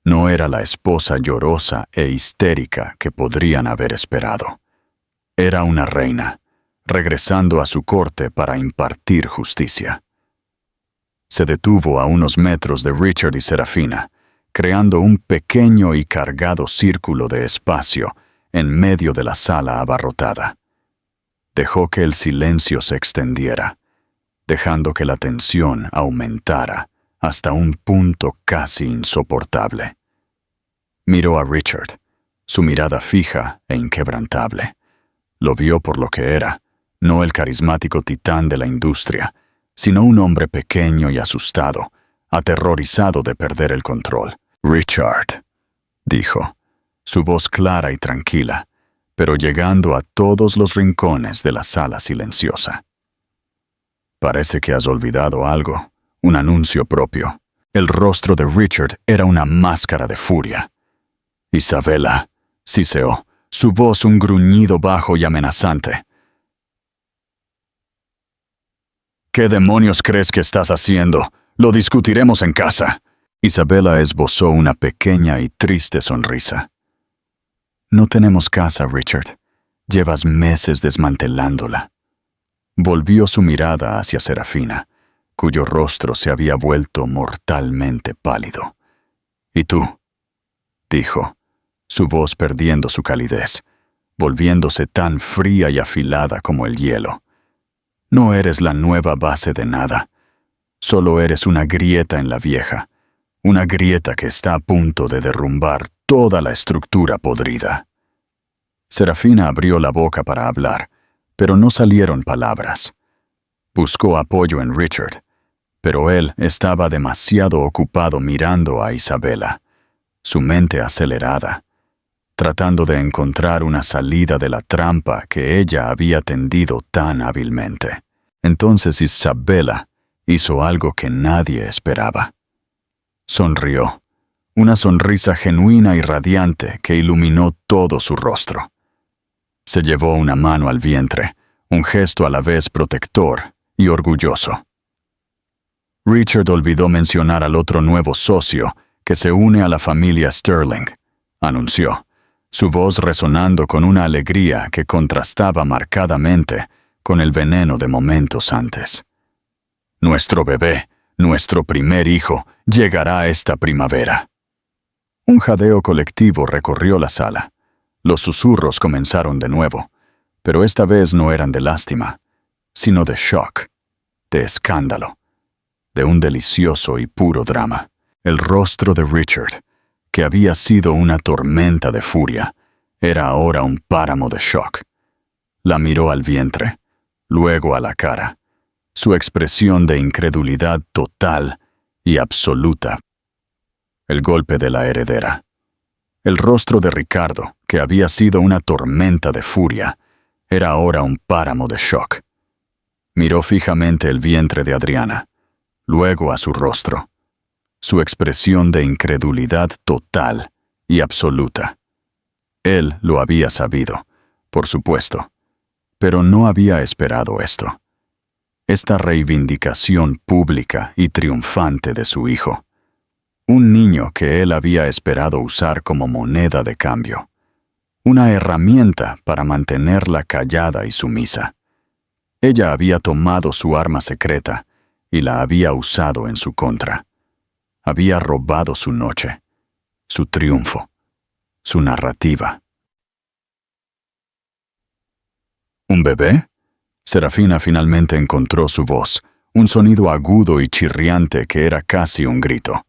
No era la esposa llorosa e histérica que podrían haber esperado. Era una reina, regresando a su corte para impartir justicia. Se detuvo a unos metros de Richard y Serafina, creando un pequeño y cargado círculo de espacio en medio de la sala abarrotada. Dejó que el silencio se extendiera, dejando que la tensión aumentara hasta un punto casi insoportable. Miró a Richard, su mirada fija e inquebrantable. Lo vio por lo que era, no el carismático titán de la industria, sino un hombre pequeño y asustado, aterrorizado de perder el control. «Richard», dijo, su voz clara y tranquila, pero llegando a todos los rincones de la sala silenciosa. «Parece que has olvidado algo, un anuncio propio». El rostro de Richard era una máscara de furia. «Isabela», siseó, su voz un gruñido bajo y amenazante. «¿Qué demonios crees que estás haciendo? Lo discutiremos en casa». Isabela esbozó una pequeña y triste sonrisa. «No tenemos casa, Richard. Llevas meses desmantelándola». Volvió su mirada hacia Serafina, cuyo rostro se había vuelto mortalmente pálido. «¿Y tú?», dijo, su voz perdiendo su calidez, volviéndose tan fría y afilada como el hielo. «No eres la nueva base de nada. Solo eres una grieta en la vieja, una grieta que está a punto de derrumbar toda la estructura podrida». Serafina abrió la boca para hablar, pero no salieron palabras. Buscó apoyo en Richard, pero él estaba demasiado ocupado mirando a Isabela, su mente acelerada, tratando de encontrar una salida de la trampa que ella había tendido tan hábilmente. Entonces Isabela hizo algo que nadie esperaba. Sonrió, una sonrisa genuina y radiante que iluminó todo su rostro. Se llevó una mano al vientre, un gesto a la vez protector y orgulloso. Richard olvidó mencionar al otro nuevo socio que se une a la familia Sterling, anunció, su voz resonando con una alegría que contrastaba marcadamente con el veneno de momentos antes. Nuestro bebé, nuestro primer hijo, llegará esta primavera. Un jadeo colectivo recorrió la sala. Los susurros comenzaron de nuevo, pero esta vez no eran de lástima, sino de shock, de escándalo, de un delicioso y puro drama. El rostro de Richard, que había sido una tormenta de furia, era ahora un páramo de shock. La miró al vientre, luego a la cara, su expresión de incredulidad total y absoluta. El golpe de la heredera. El rostro de Ricardo, que había sido una tormenta de furia, era ahora un páramo de shock. Miró fijamente el vientre de Adriana, luego a su rostro, su expresión de incredulidad total y absoluta. Él lo había sabido, por supuesto, pero no había esperado esto. Esta reivindicación pública y triunfante de su hijo. Un niño que él había esperado usar como moneda de cambio. Una herramienta para mantenerla callada y sumisa. Ella había tomado su arma secreta y la había usado en su contra. Había robado su noche, su triunfo, su narrativa. ¿Un bebé? Serafina finalmente encontró su voz, un sonido agudo y chirriante que era casi un grito.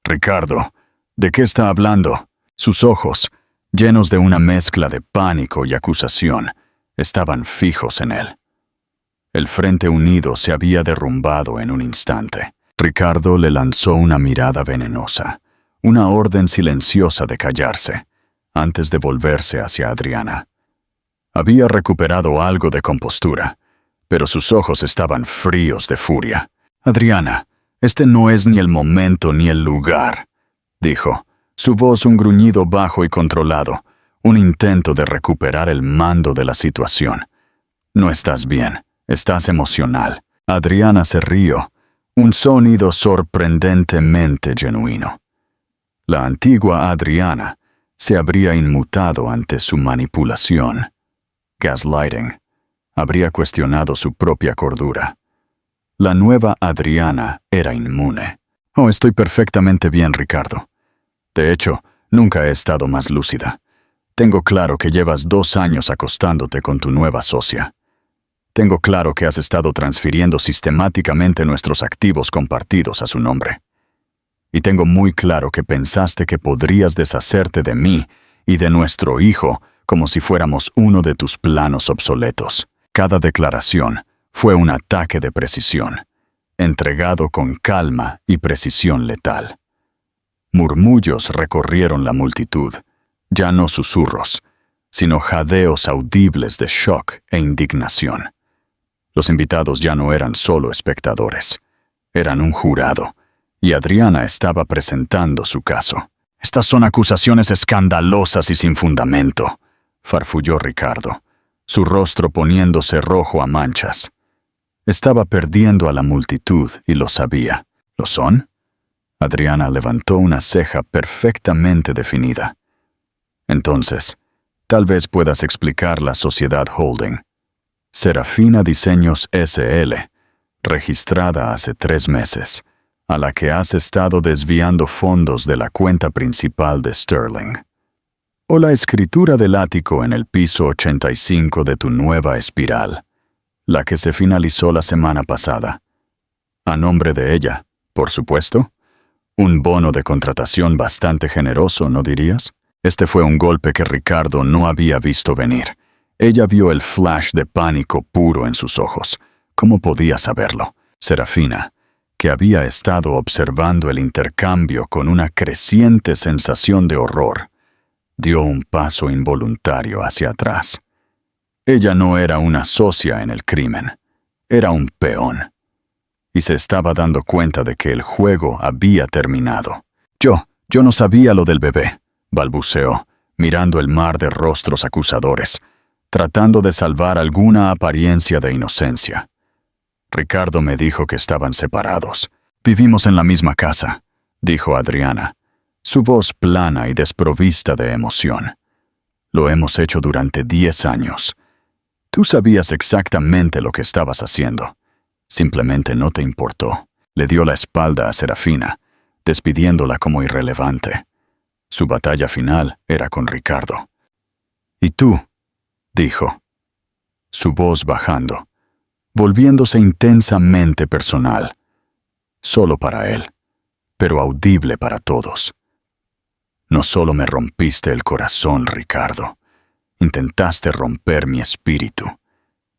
Ricardo, ¿de qué está hablando? Sus ojos, llenos de una mezcla de pánico y acusación, estaban fijos en él. El frente unido se había derrumbado en un instante. Ricardo le lanzó una mirada venenosa, una orden silenciosa de callarse, antes de volverse hacia Adriana. Había recuperado algo de compostura, pero sus ojos estaban fríos de furia. Adriana, este no es ni el momento ni el lugar, dijo, su voz un gruñido bajo y controlado, un intento de recuperar el mando de la situación. No estás bien, estás emocional. Adriana se rió, un sonido sorprendentemente genuino. La antigua Adriana se habría inmutado ante su manipulación. Gaslighting. Habría cuestionado su propia cordura. La nueva Adriana era inmune. Oh, estoy perfectamente bien, Ricardo. De hecho, nunca he estado más lúcida. Tengo claro que llevas 2 años acostándote con tu nueva socia. Tengo claro que has estado transfiriendo sistemáticamente nuestros activos compartidos a su nombre. Y tengo muy claro que pensaste que podrías deshacerte de mí y de nuestro hijo como si fuéramos uno de tus planos obsoletos. Cada declaración fue un ataque de precisión, entregado con calma y precisión letal. Murmullos recorrieron la multitud, ya no susurros, sino jadeos audibles de shock e indignación. Los invitados ya no eran solo espectadores, eran un jurado, y Adriana estaba presentando su caso. Estas son acusaciones escandalosas y sin fundamento, farfulló Ricardo, su rostro poniéndose rojo a manchas. Estaba perdiendo a la multitud y lo sabía. ¿Lo son? Adriana levantó una ceja perfectamente definida. Entonces, tal vez puedas explicar la sociedad holding. Serafina Diseños S.L., registrada hace 3 meses, a la que has estado desviando fondos de la cuenta principal de Sterling. O la escritura del ático en el piso 85 de tu nueva espiral, la que se finalizó la semana pasada. A nombre de ella, por supuesto. Un bono de contratación bastante generoso, ¿no dirías? Este fue un golpe que Ricardo no había visto venir. Ella vio el flash de pánico puro en sus ojos. ¿Cómo podía saberlo? Serafina, que había estado observando el intercambio con una creciente sensación de horror, dio un paso involuntario hacia atrás. Ella no era una socia en el crimen, era un peón. Y se estaba dando cuenta de que el juego había terminado. Yo no sabía lo del bebé, balbuceó, mirando el mar de rostros acusadores, tratando de salvar alguna apariencia de inocencia. Ricardo me dijo que estaban separados. Vivimos en la misma casa, dijo Adriana, su voz plana y desprovista de emoción. Lo hemos hecho durante 10 años. Tú sabías exactamente lo que estabas haciendo. Simplemente no te importó. Le dio la espalda a Serafina, despidiéndola como irrelevante. Su batalla final era con Ricardo. «¿Y tú?», dijo, su voz bajando, volviéndose intensamente personal. Solo para él, pero audible para todos. «No solo me rompiste el corazón, Ricardo. Intentaste romper mi espíritu.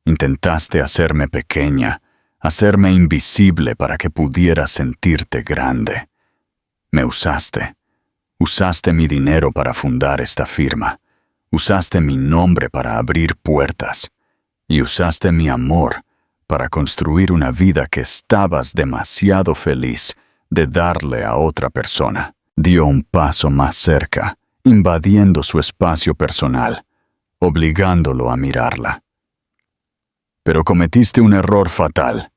Intentaste hacerme pequeña, hacerme invisible para que pudieras sentirte grande. Me usaste. Usaste mi dinero para fundar esta firma. Usaste mi nombre para abrir puertas. Y usaste mi amor para construir una vida que estabas demasiado feliz de darle a otra persona». Dio un paso más cerca, invadiendo su espacio personal, obligándolo a mirarla. «Pero cometiste un error fatal.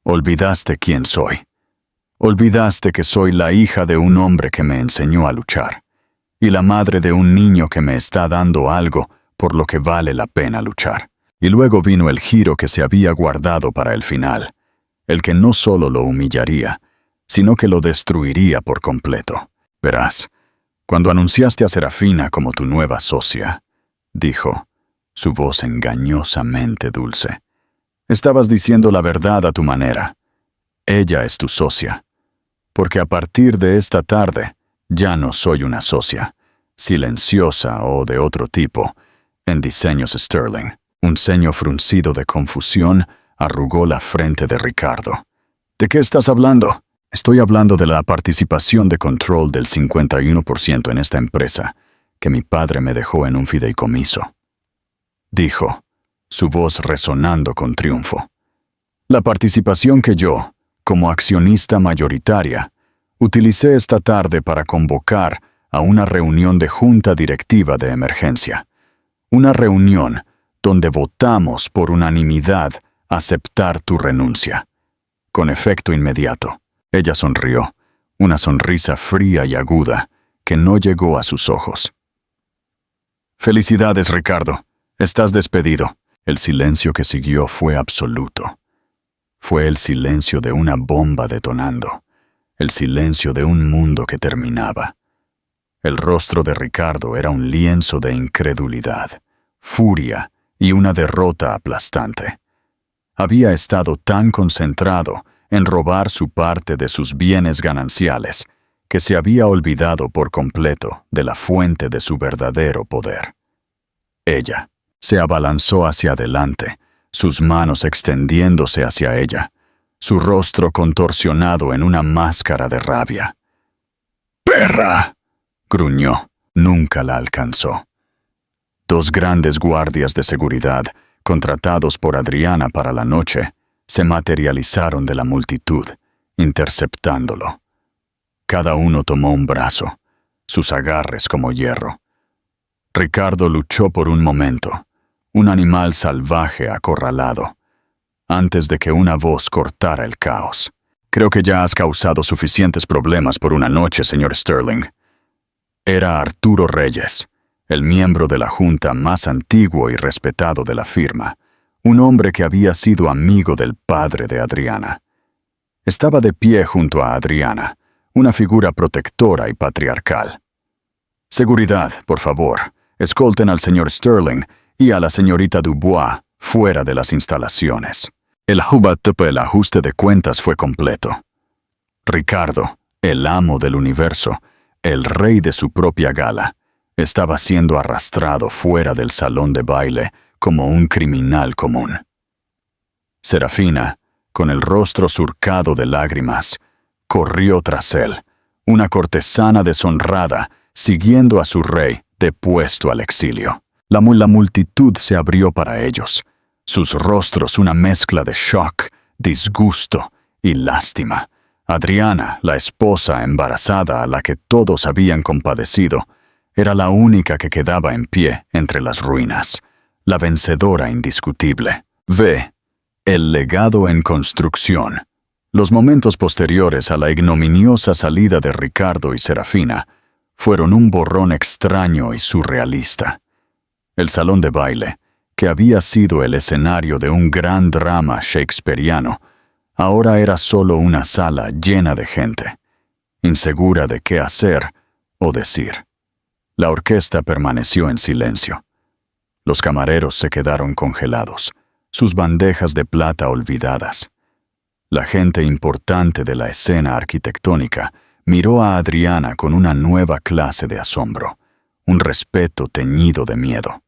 Olvidaste quién soy. Olvidaste que soy la hija de un hombre que me enseñó a luchar, y la madre de un niño que me está dando algo por lo que vale la pena luchar». Y luego vino el giro que se había guardado para el final, el que no solo lo humillaría, sino que lo destruiría por completo. «Verás, cuando anunciaste a Serafina como tu nueva socia», dijo, su voz engañosamente dulce, «estabas diciendo la verdad a tu manera. Ella es tu socia. Porque a partir de esta tarde ya no soy una socia, silenciosa o de otro tipo, en Diseños Sterling». Un ceño fruncido de confusión arrugó la frente de Ricardo. «¿De qué estás hablando?». «Estoy hablando de la participación de control del 51% en esta empresa, que mi padre me dejó en un fideicomiso», dijo, su voz resonando con triunfo. «La participación que yo, como accionista mayoritaria, utilicé esta tarde para convocar a una reunión de junta directiva de emergencia. Una reunión donde votamos por unanimidad aceptar tu renuncia. Con efecto inmediato». Ella sonrió, una sonrisa fría y aguda que no llegó a sus ojos. «Felicidades, Ricardo. Estás despedido». El silencio que siguió fue absoluto. Fue el silencio de una bomba detonando, el silencio de un mundo que terminaba. El rostro de Ricardo era un lienzo de incredulidad, furia y una derrota aplastante. Había estado tan concentrado en robar su parte de sus bienes gananciales que se había olvidado por completo de la fuente de su verdadero poder. Ella se abalanzó hacia adelante, sus manos extendiéndose hacia ella, su rostro contorsionado en una máscara de rabia. «¡Perra!», gruñó. Nunca la alcanzó. 2 grandes guardias de seguridad, contratados por Adriana para la noche, se materializaron de la multitud, interceptándolo. Cada uno tomó un brazo, sus agarres como hierro. Ricardo luchó por un momento, un animal salvaje acorralado, antes de que una voz cortara el caos. «Creo que ya has causado suficientes problemas por una noche, señor Sterling». Era Arturo Reyes, el miembro de la junta más antiguo y respetado de la firma, un hombre que había sido amigo del padre de Adriana. Estaba de pie junto a Adriana, una figura protectora y patriarcal. «Seguridad, por favor. Escolten al señor Sterling y a la señorita Dubois fuera de las instalaciones». El ajuste de cuentas fue completo. Ricardo, el amo del universo, el rey de su propia gala, estaba siendo arrastrado fuera del salón de baile como un criminal común. Serafina, con el rostro surcado de lágrimas, corrió tras él, una cortesana deshonrada, siguiendo a su rey depuesto al exilio. La multitud se abrió para ellos, sus rostros una mezcla de shock, disgusto y lástima, Adriana, la esposa embarazada a la que todos habían compadecido, era la única que quedaba en pie entre las ruinas, la vencedora indiscutible. V. El legado en construcción. Los momentos posteriores a la ignominiosa salida de Ricardo y Serafina fueron un borrón extraño y surrealista. El salón de baile, que había sido el escenario de un gran drama shakespeariano, ahora era solo una sala llena de gente, insegura de qué hacer o decir. La orquesta permaneció en silencio. Los camareros se quedaron congelados, sus bandejas de plata olvidadas. La gente importante de la escena arquitectónica miró a Adriana con una nueva clase de asombro, un respeto teñido de miedo.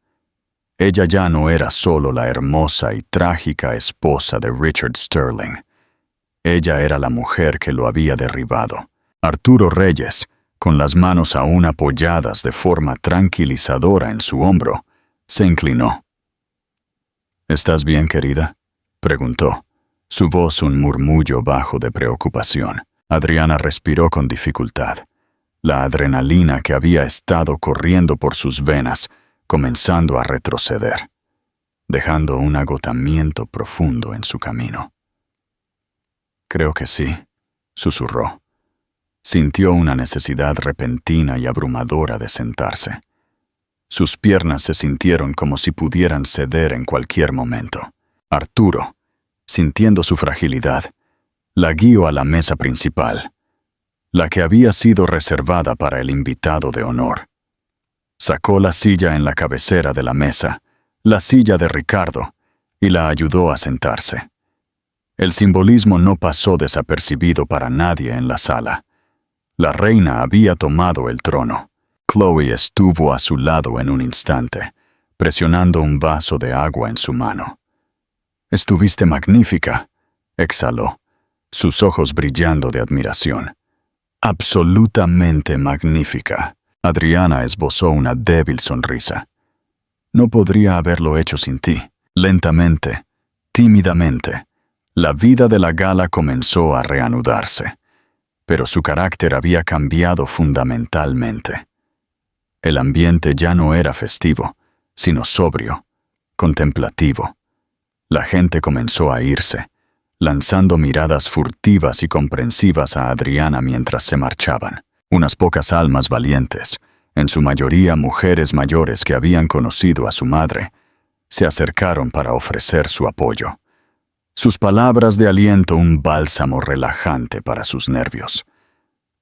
Ella ya no era solo la hermosa y trágica esposa de Richard Sterling. Ella era la mujer que lo había derribado. Arturo Reyes, con las manos aún apoyadas de forma tranquilizadora en su hombro, se inclinó. «¿Estás bien, querida?», preguntó, su voz un murmullo bajo de preocupación. Adriana respiró con dificultad. La adrenalina que había estado corriendo por sus venas comenzando a retroceder, dejando un agotamiento profundo en su camino. «Creo que sí», susurró. Sintió una necesidad repentina y abrumadora de sentarse. Sus piernas se sintieron como si pudieran ceder en cualquier momento. Arturo, sintiendo su fragilidad, la guió a la mesa principal, la que había sido reservada para el invitado de honor. Sacó la silla en la cabecera de la mesa, la silla de Ricardo, y la ayudó a sentarse. El simbolismo no pasó desapercibido para nadie en la sala. La reina había tomado el trono. Chloe estuvo a su lado en un instante, presionando un vaso de agua en su mano. «Estuviste magnífica», exhaló, sus ojos brillando de admiración. «Absolutamente magnífica». Adriana esbozó una débil sonrisa. «No podría haberlo hecho sin ti». Lentamente, tímidamente, la vida de la gala comenzó a reanudarse, pero su carácter había cambiado fundamentalmente. El ambiente ya no era festivo, sino sobrio, contemplativo. La gente comenzó a irse, lanzando miradas furtivas y comprensivas a Adriana mientras se marchaban. Unas pocas almas valientes, en su mayoría mujeres mayores que habían conocido a su madre, se acercaron para ofrecer su apoyo. Sus palabras de aliento un bálsamo relajante para sus nervios.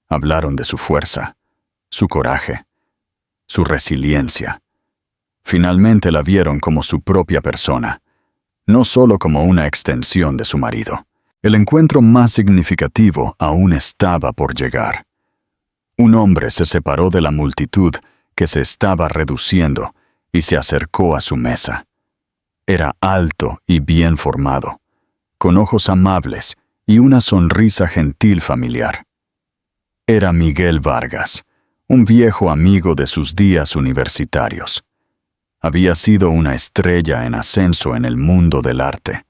Hablaron de su fuerza, su coraje, su resiliencia. Finalmente la vieron como su propia persona, no solo como una extensión de su marido. El encuentro más significativo aún estaba por llegar. Un hombre se separó de la multitud que se estaba reduciendo y se acercó a su mesa. Era alto y bien formado, con ojos amables y una sonrisa gentil familiar. Era Miguel Vargas, un viejo amigo de sus días universitarios. Había sido una estrella en ascenso en el mundo del arte,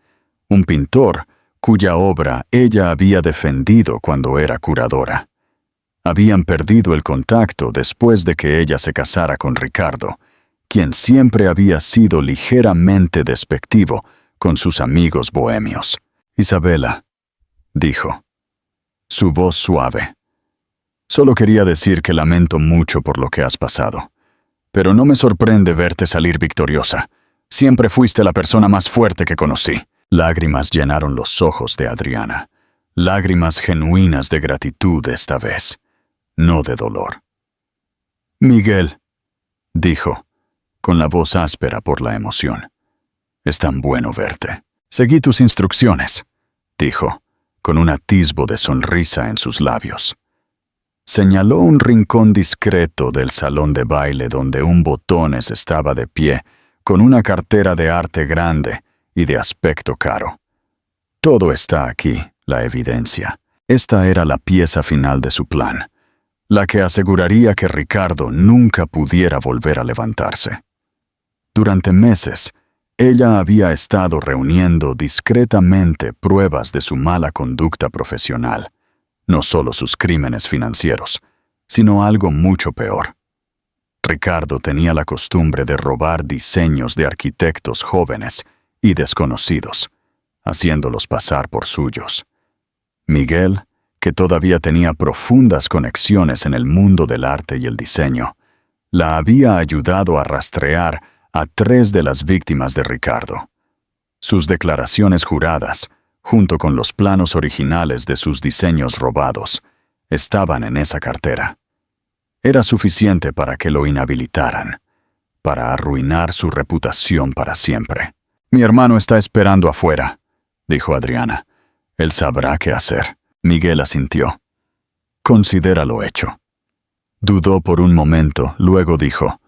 un pintor cuya obra ella había defendido cuando era curadora. Habían perdido el contacto después de que ella se casara con Ricardo, quien siempre había sido ligeramente despectivo con sus amigos bohemios. «Isabela», dijo, su voz suave. «Solo quería decir que lamento mucho por lo que has pasado. Pero no me sorprende verte salir victoriosa. Siempre fuiste la persona más fuerte que conocí». Lágrimas llenaron los ojos de Adriana. Lágrimas genuinas de gratitud esta vez, no de dolor. «Miguel», dijo, con la voz áspera por la emoción. «Es tan bueno verte». «Seguí tus instrucciones», dijo, con un atisbo de sonrisa en sus labios. Señaló un rincón discreto del salón de baile donde un botones estaba de pie, con una cartera de arte grande y de aspecto caro. «Todo está aquí, la evidencia». Esta era la pieza final de su plan, la que aseguraría que Ricardo nunca pudiera volver a levantarse. Durante meses, ella había estado reuniendo discretamente pruebas de su mala conducta profesional, no solo sus crímenes financieros, sino algo mucho peor. Ricardo tenía la costumbre de robar diseños de arquitectos jóvenes y desconocidos, haciéndolos pasar por suyos. Miguel, que todavía tenía profundas conexiones en el mundo del arte y el diseño, la había ayudado a rastrear a 3 de las víctimas de Ricardo. Sus declaraciones juradas, junto con los planos originales de sus diseños robados, estaban en esa cartera. Era suficiente para que lo inhabilitaran, para arruinar su reputación para siempre. «Mi hermano está esperando afuera», dijo Adriana. «Él sabrá qué hacer». Miguel asintió. «Considéralo hecho». Dudó por un momento, luego dijo: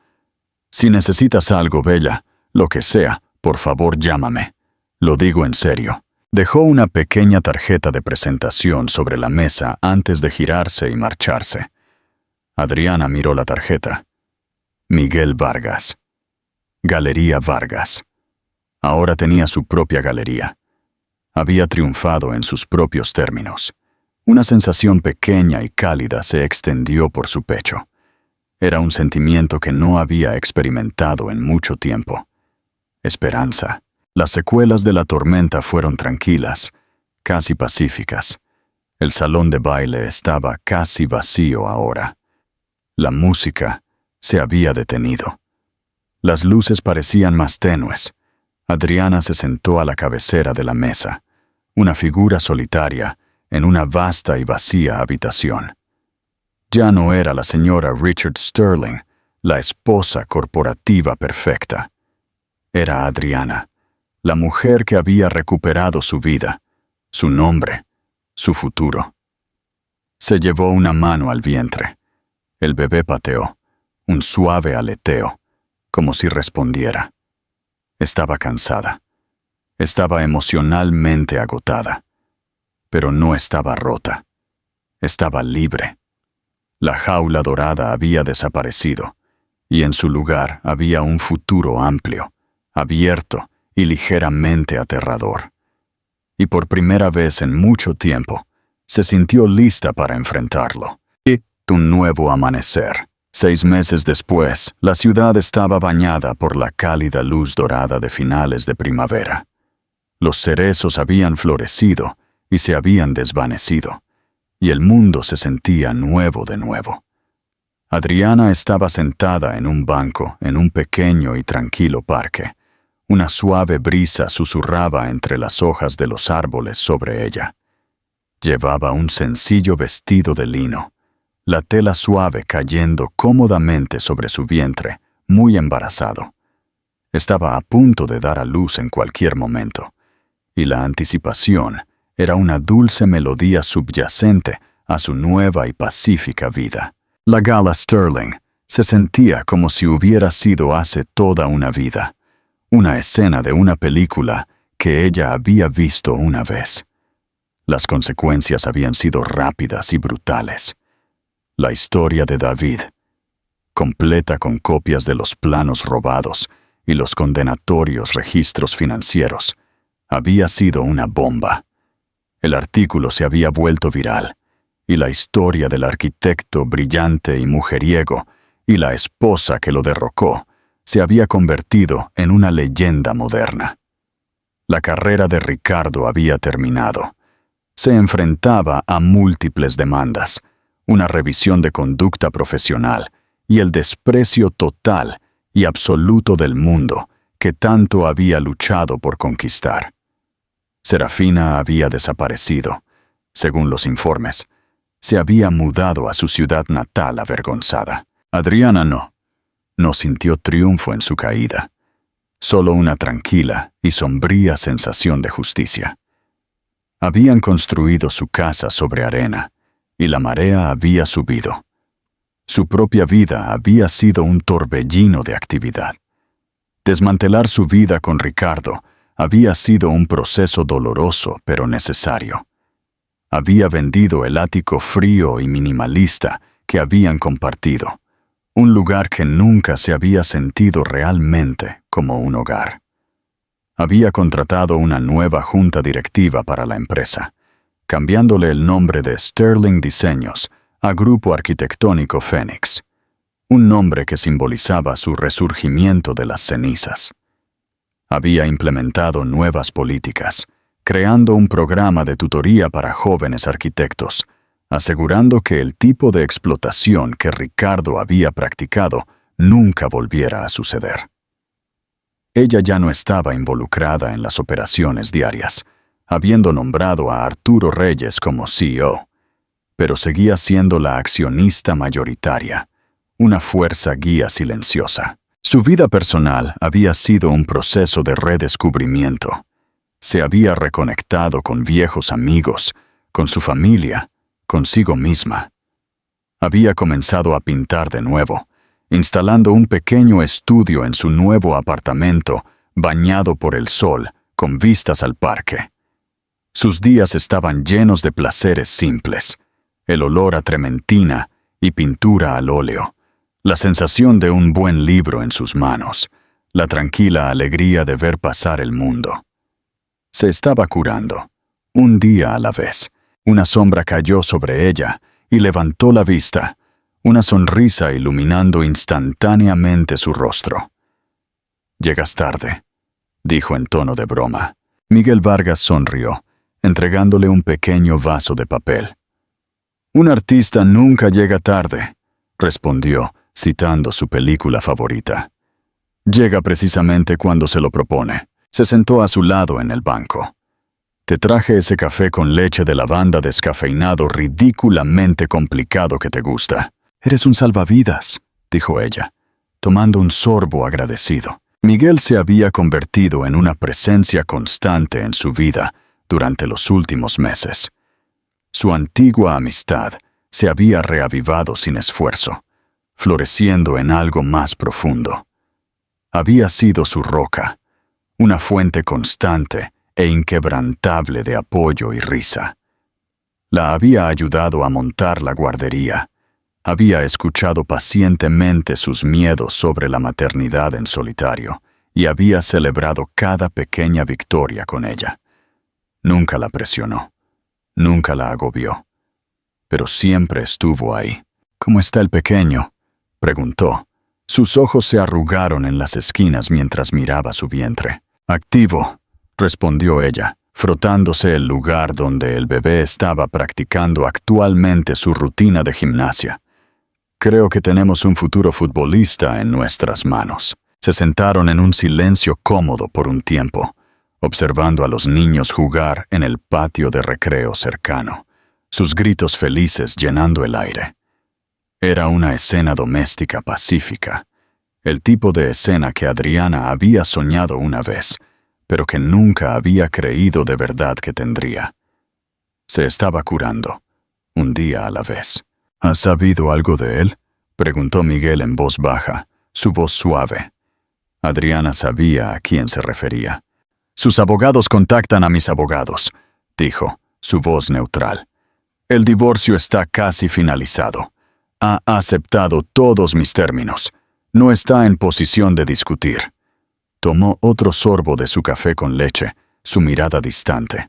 «Si necesitas algo, Bella, lo que sea, por favor llámame. Lo digo en serio». Dejó una pequeña tarjeta de presentación sobre la mesa antes de girarse y marcharse. Adriana miró la tarjeta. Miguel Vargas. Galería Vargas. Ahora tenía su propia galería. Había triunfado en sus propios términos. Una sensación pequeña y cálida se extendió por su pecho. Era un sentimiento que no había experimentado en mucho tiempo. Esperanza. Las secuelas de la tormenta fueron tranquilas, casi pacíficas. El salón de baile estaba casi vacío ahora. La música se había detenido. Las luces parecían más tenues. Adriana se sentó a la cabecera de la mesa, una figura solitaria en una vasta y vacía habitación. Ya no era la señora Richard Sterling, la esposa corporativa perfecta. Era Adriana, la mujer que había recuperado su vida, su nombre, su futuro. Se llevó una mano al vientre. El bebé pateó, un suave aleteo, como si respondiera. Estaba cansada. Estaba emocionalmente agotada. Pero no estaba rota. Estaba libre. La jaula dorada había desaparecido, y en su lugar había un futuro amplio, abierto y ligeramente aterrador. Y por primera vez en mucho tiempo, se sintió lista para enfrentarlo. Un nuevo amanecer. 6 meses después, la ciudad estaba bañada por la cálida luz dorada de finales de primavera. Los cerezos habían florecido y se habían desvanecido, y el mundo se sentía nuevo de nuevo. Adriana estaba sentada en un banco en un pequeño y tranquilo parque. Una suave brisa susurraba entre las hojas de los árboles sobre ella. Llevaba un sencillo vestido de lino, la tela suave cayendo cómodamente sobre su vientre, muy embarazado. Estaba a punto de dar a luz en cualquier momento, y la anticipación era una dulce melodía subyacente a su nueva y pacífica vida. La gala Sterling se sentía como si hubiera sido hace toda una vida, una escena de una película que ella había visto una vez. Las consecuencias habían sido rápidas y brutales. La historia de David, completa con copias de los planos robados y los condenatorios registros financieros, había sido una bomba. El artículo se había vuelto viral, y la historia del arquitecto brillante y mujeriego y la esposa que lo derrocó se había convertido en una leyenda moderna. La carrera de Ricardo había terminado. Se enfrentaba a múltiples demandas, una revisión de conducta profesional y el desprecio total y absoluto del mundo que tanto había luchado por conquistar. Serafina había desaparecido, según los informes. Se había mudado a su ciudad natal avergonzada. Adriana no sintió triunfo en su caída, solo una tranquila y sombría sensación de justicia. Habían construido su casa sobre arena, y la marea había subido. Su propia vida había sido un torbellino de actividad. Desmantelar su vida con Ricardo había sido un proceso doloroso pero necesario. Había vendido el ático frío y minimalista que habían compartido, un lugar que nunca se había sentido realmente como un hogar. Había contratado una nueva junta directiva para la empresa, cambiándole el nombre de Sterling Diseños a Grupo Arquitectónico Fénix, un nombre que simbolizaba su resurgimiento de las cenizas. Había implementado nuevas políticas, creando un programa de tutoría para jóvenes arquitectos, asegurando que el tipo de explotación que Ricardo había practicado nunca volviera a suceder. Ella ya no estaba involucrada en las operaciones diarias, habiendo nombrado a Arturo Reyes como CEO, pero seguía siendo la accionista mayoritaria, una fuerza guía silenciosa. Su vida personal había sido un proceso de redescubrimiento. Se había reconectado con viejos amigos, con su familia, consigo misma. Había comenzado a pintar de nuevo, instalando un pequeño estudio en su nuevo apartamento, bañado por el sol, con vistas al parque. Sus días estaban llenos de placeres simples, el olor a trementina y pintura al óleo, la sensación de un buen libro en sus manos, la tranquila alegría de ver pasar el mundo. Se estaba curando, un día a la vez. Una sombra cayó sobre ella y levantó la vista, una sonrisa iluminando instantáneamente su rostro. «Llegas tarde», dijo en tono de broma. Miguel Vargas sonrió, entregándole un pequeño vaso de papel. «Un artista nunca llega tarde», respondió, citando su película favorita. «Llega precisamente cuando se lo propone». Se sentó a su lado en el banco. «Te traje ese café con leche de lavanda descafeinado ridículamente complicado que te gusta». «Eres un salvavidas», dijo ella, tomando un sorbo agradecido. Miguel se había convertido en una presencia constante en su vida durante los últimos meses. Su antigua amistad se había reavivado sin esfuerzo, floreciendo en algo más profundo. Había sido su roca, una fuente constante e inquebrantable de apoyo y risa. La había ayudado a montar la guardería. Había escuchado pacientemente sus miedos sobre la maternidad en solitario y había celebrado cada pequeña victoria con ella. Nunca la presionó, nunca la agobió, pero siempre estuvo ahí. «¿Cómo está el pequeño?», preguntó. Sus ojos se arrugaron en las esquinas mientras miraba su vientre. «Activo», respondió ella, frotándose el lugar donde el bebé estaba practicando actualmente su rutina de gimnasia. «Creo que tenemos un futuro futbolista en nuestras manos». Se sentaron en un silencio cómodo por un tiempo, observando a los niños jugar en el patio de recreo cercano, sus gritos felices llenando el aire. Era una escena doméstica pacífica, el tipo de escena que Adriana había soñado una vez, pero que nunca había creído de verdad que tendría. Se estaba curando, un día a la vez. «¿Has sabido algo de él?», preguntó Miguel en voz baja, su voz suave. Adriana sabía a quién se refería. «Sus abogados contactan a mis abogados», dijo, su voz neutral. «El divorcio está casi finalizado. Ha aceptado todos mis términos. No está en posición de discutir». Tomó otro sorbo de su café con leche, su mirada distante.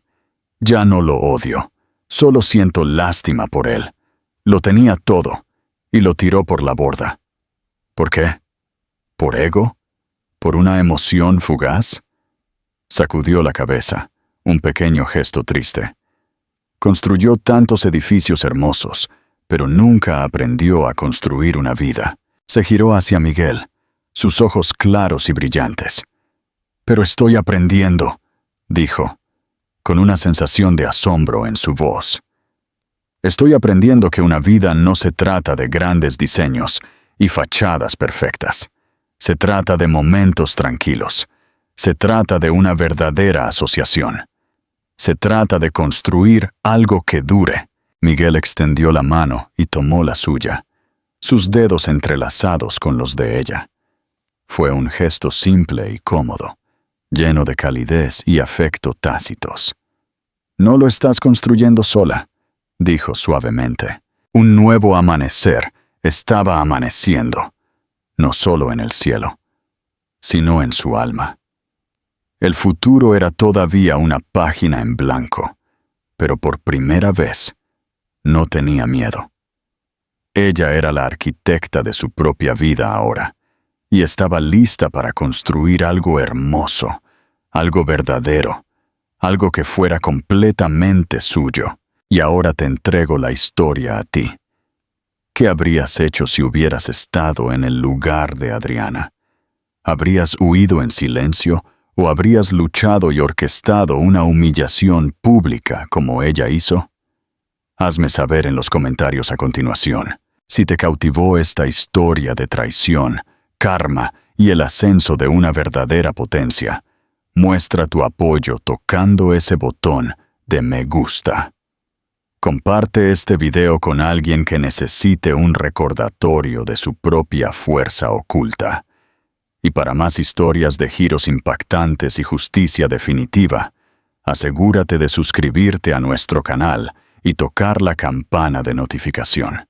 «Ya no lo odio. Solo siento lástima por él. Lo tenía todo, y lo tiró por la borda». «¿Por qué? ¿Por ego? ¿Por una emoción fugaz?». Sacudió la cabeza, un pequeño gesto triste. «Construyó tantos edificios hermosos, pero nunca aprendió a construir una vida». Se giró hacia Miguel, sus ojos claros y brillantes. «Pero estoy aprendiendo», dijo, con una sensación de asombro en su voz. «Estoy aprendiendo que una vida no se trata de grandes diseños y fachadas perfectas. Se trata de momentos tranquilos. Se trata de una verdadera asociación. Se trata de construir algo que dure». Miguel extendió la mano y tomó la suya, sus dedos entrelazados con los de ella. Fue un gesto simple y cómodo, lleno de calidez y afecto tácitos. «No lo estás construyendo sola», dijo suavemente. Un nuevo amanecer estaba amaneciendo, no solo en el cielo, sino en su alma. El futuro era todavía una página en blanco, pero por primera vez no tenía miedo. Ella era la arquitecta de su propia vida ahora, y estaba lista para construir algo hermoso, algo verdadero, algo que fuera completamente suyo. Y ahora te entrego la historia a ti. ¿Qué habrías hecho si hubieras estado en el lugar de Adriana? ¿Habrías huido en silencio o habrías luchado y orquestado una humillación pública como ella hizo? Hazme saber en los comentarios a continuación. Si te cautivó esta historia de traición, karma y el ascenso de una verdadera potencia, muestra tu apoyo tocando ese botón de me gusta. Comparte este video con alguien que necesite un recordatorio de su propia fuerza oculta. Y para más historias de giros impactantes y justicia definitiva, asegúrate de suscribirte a nuestro canal y tocar la campana de notificación.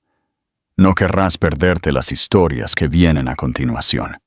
No querrás perderte las historias que vienen a continuación.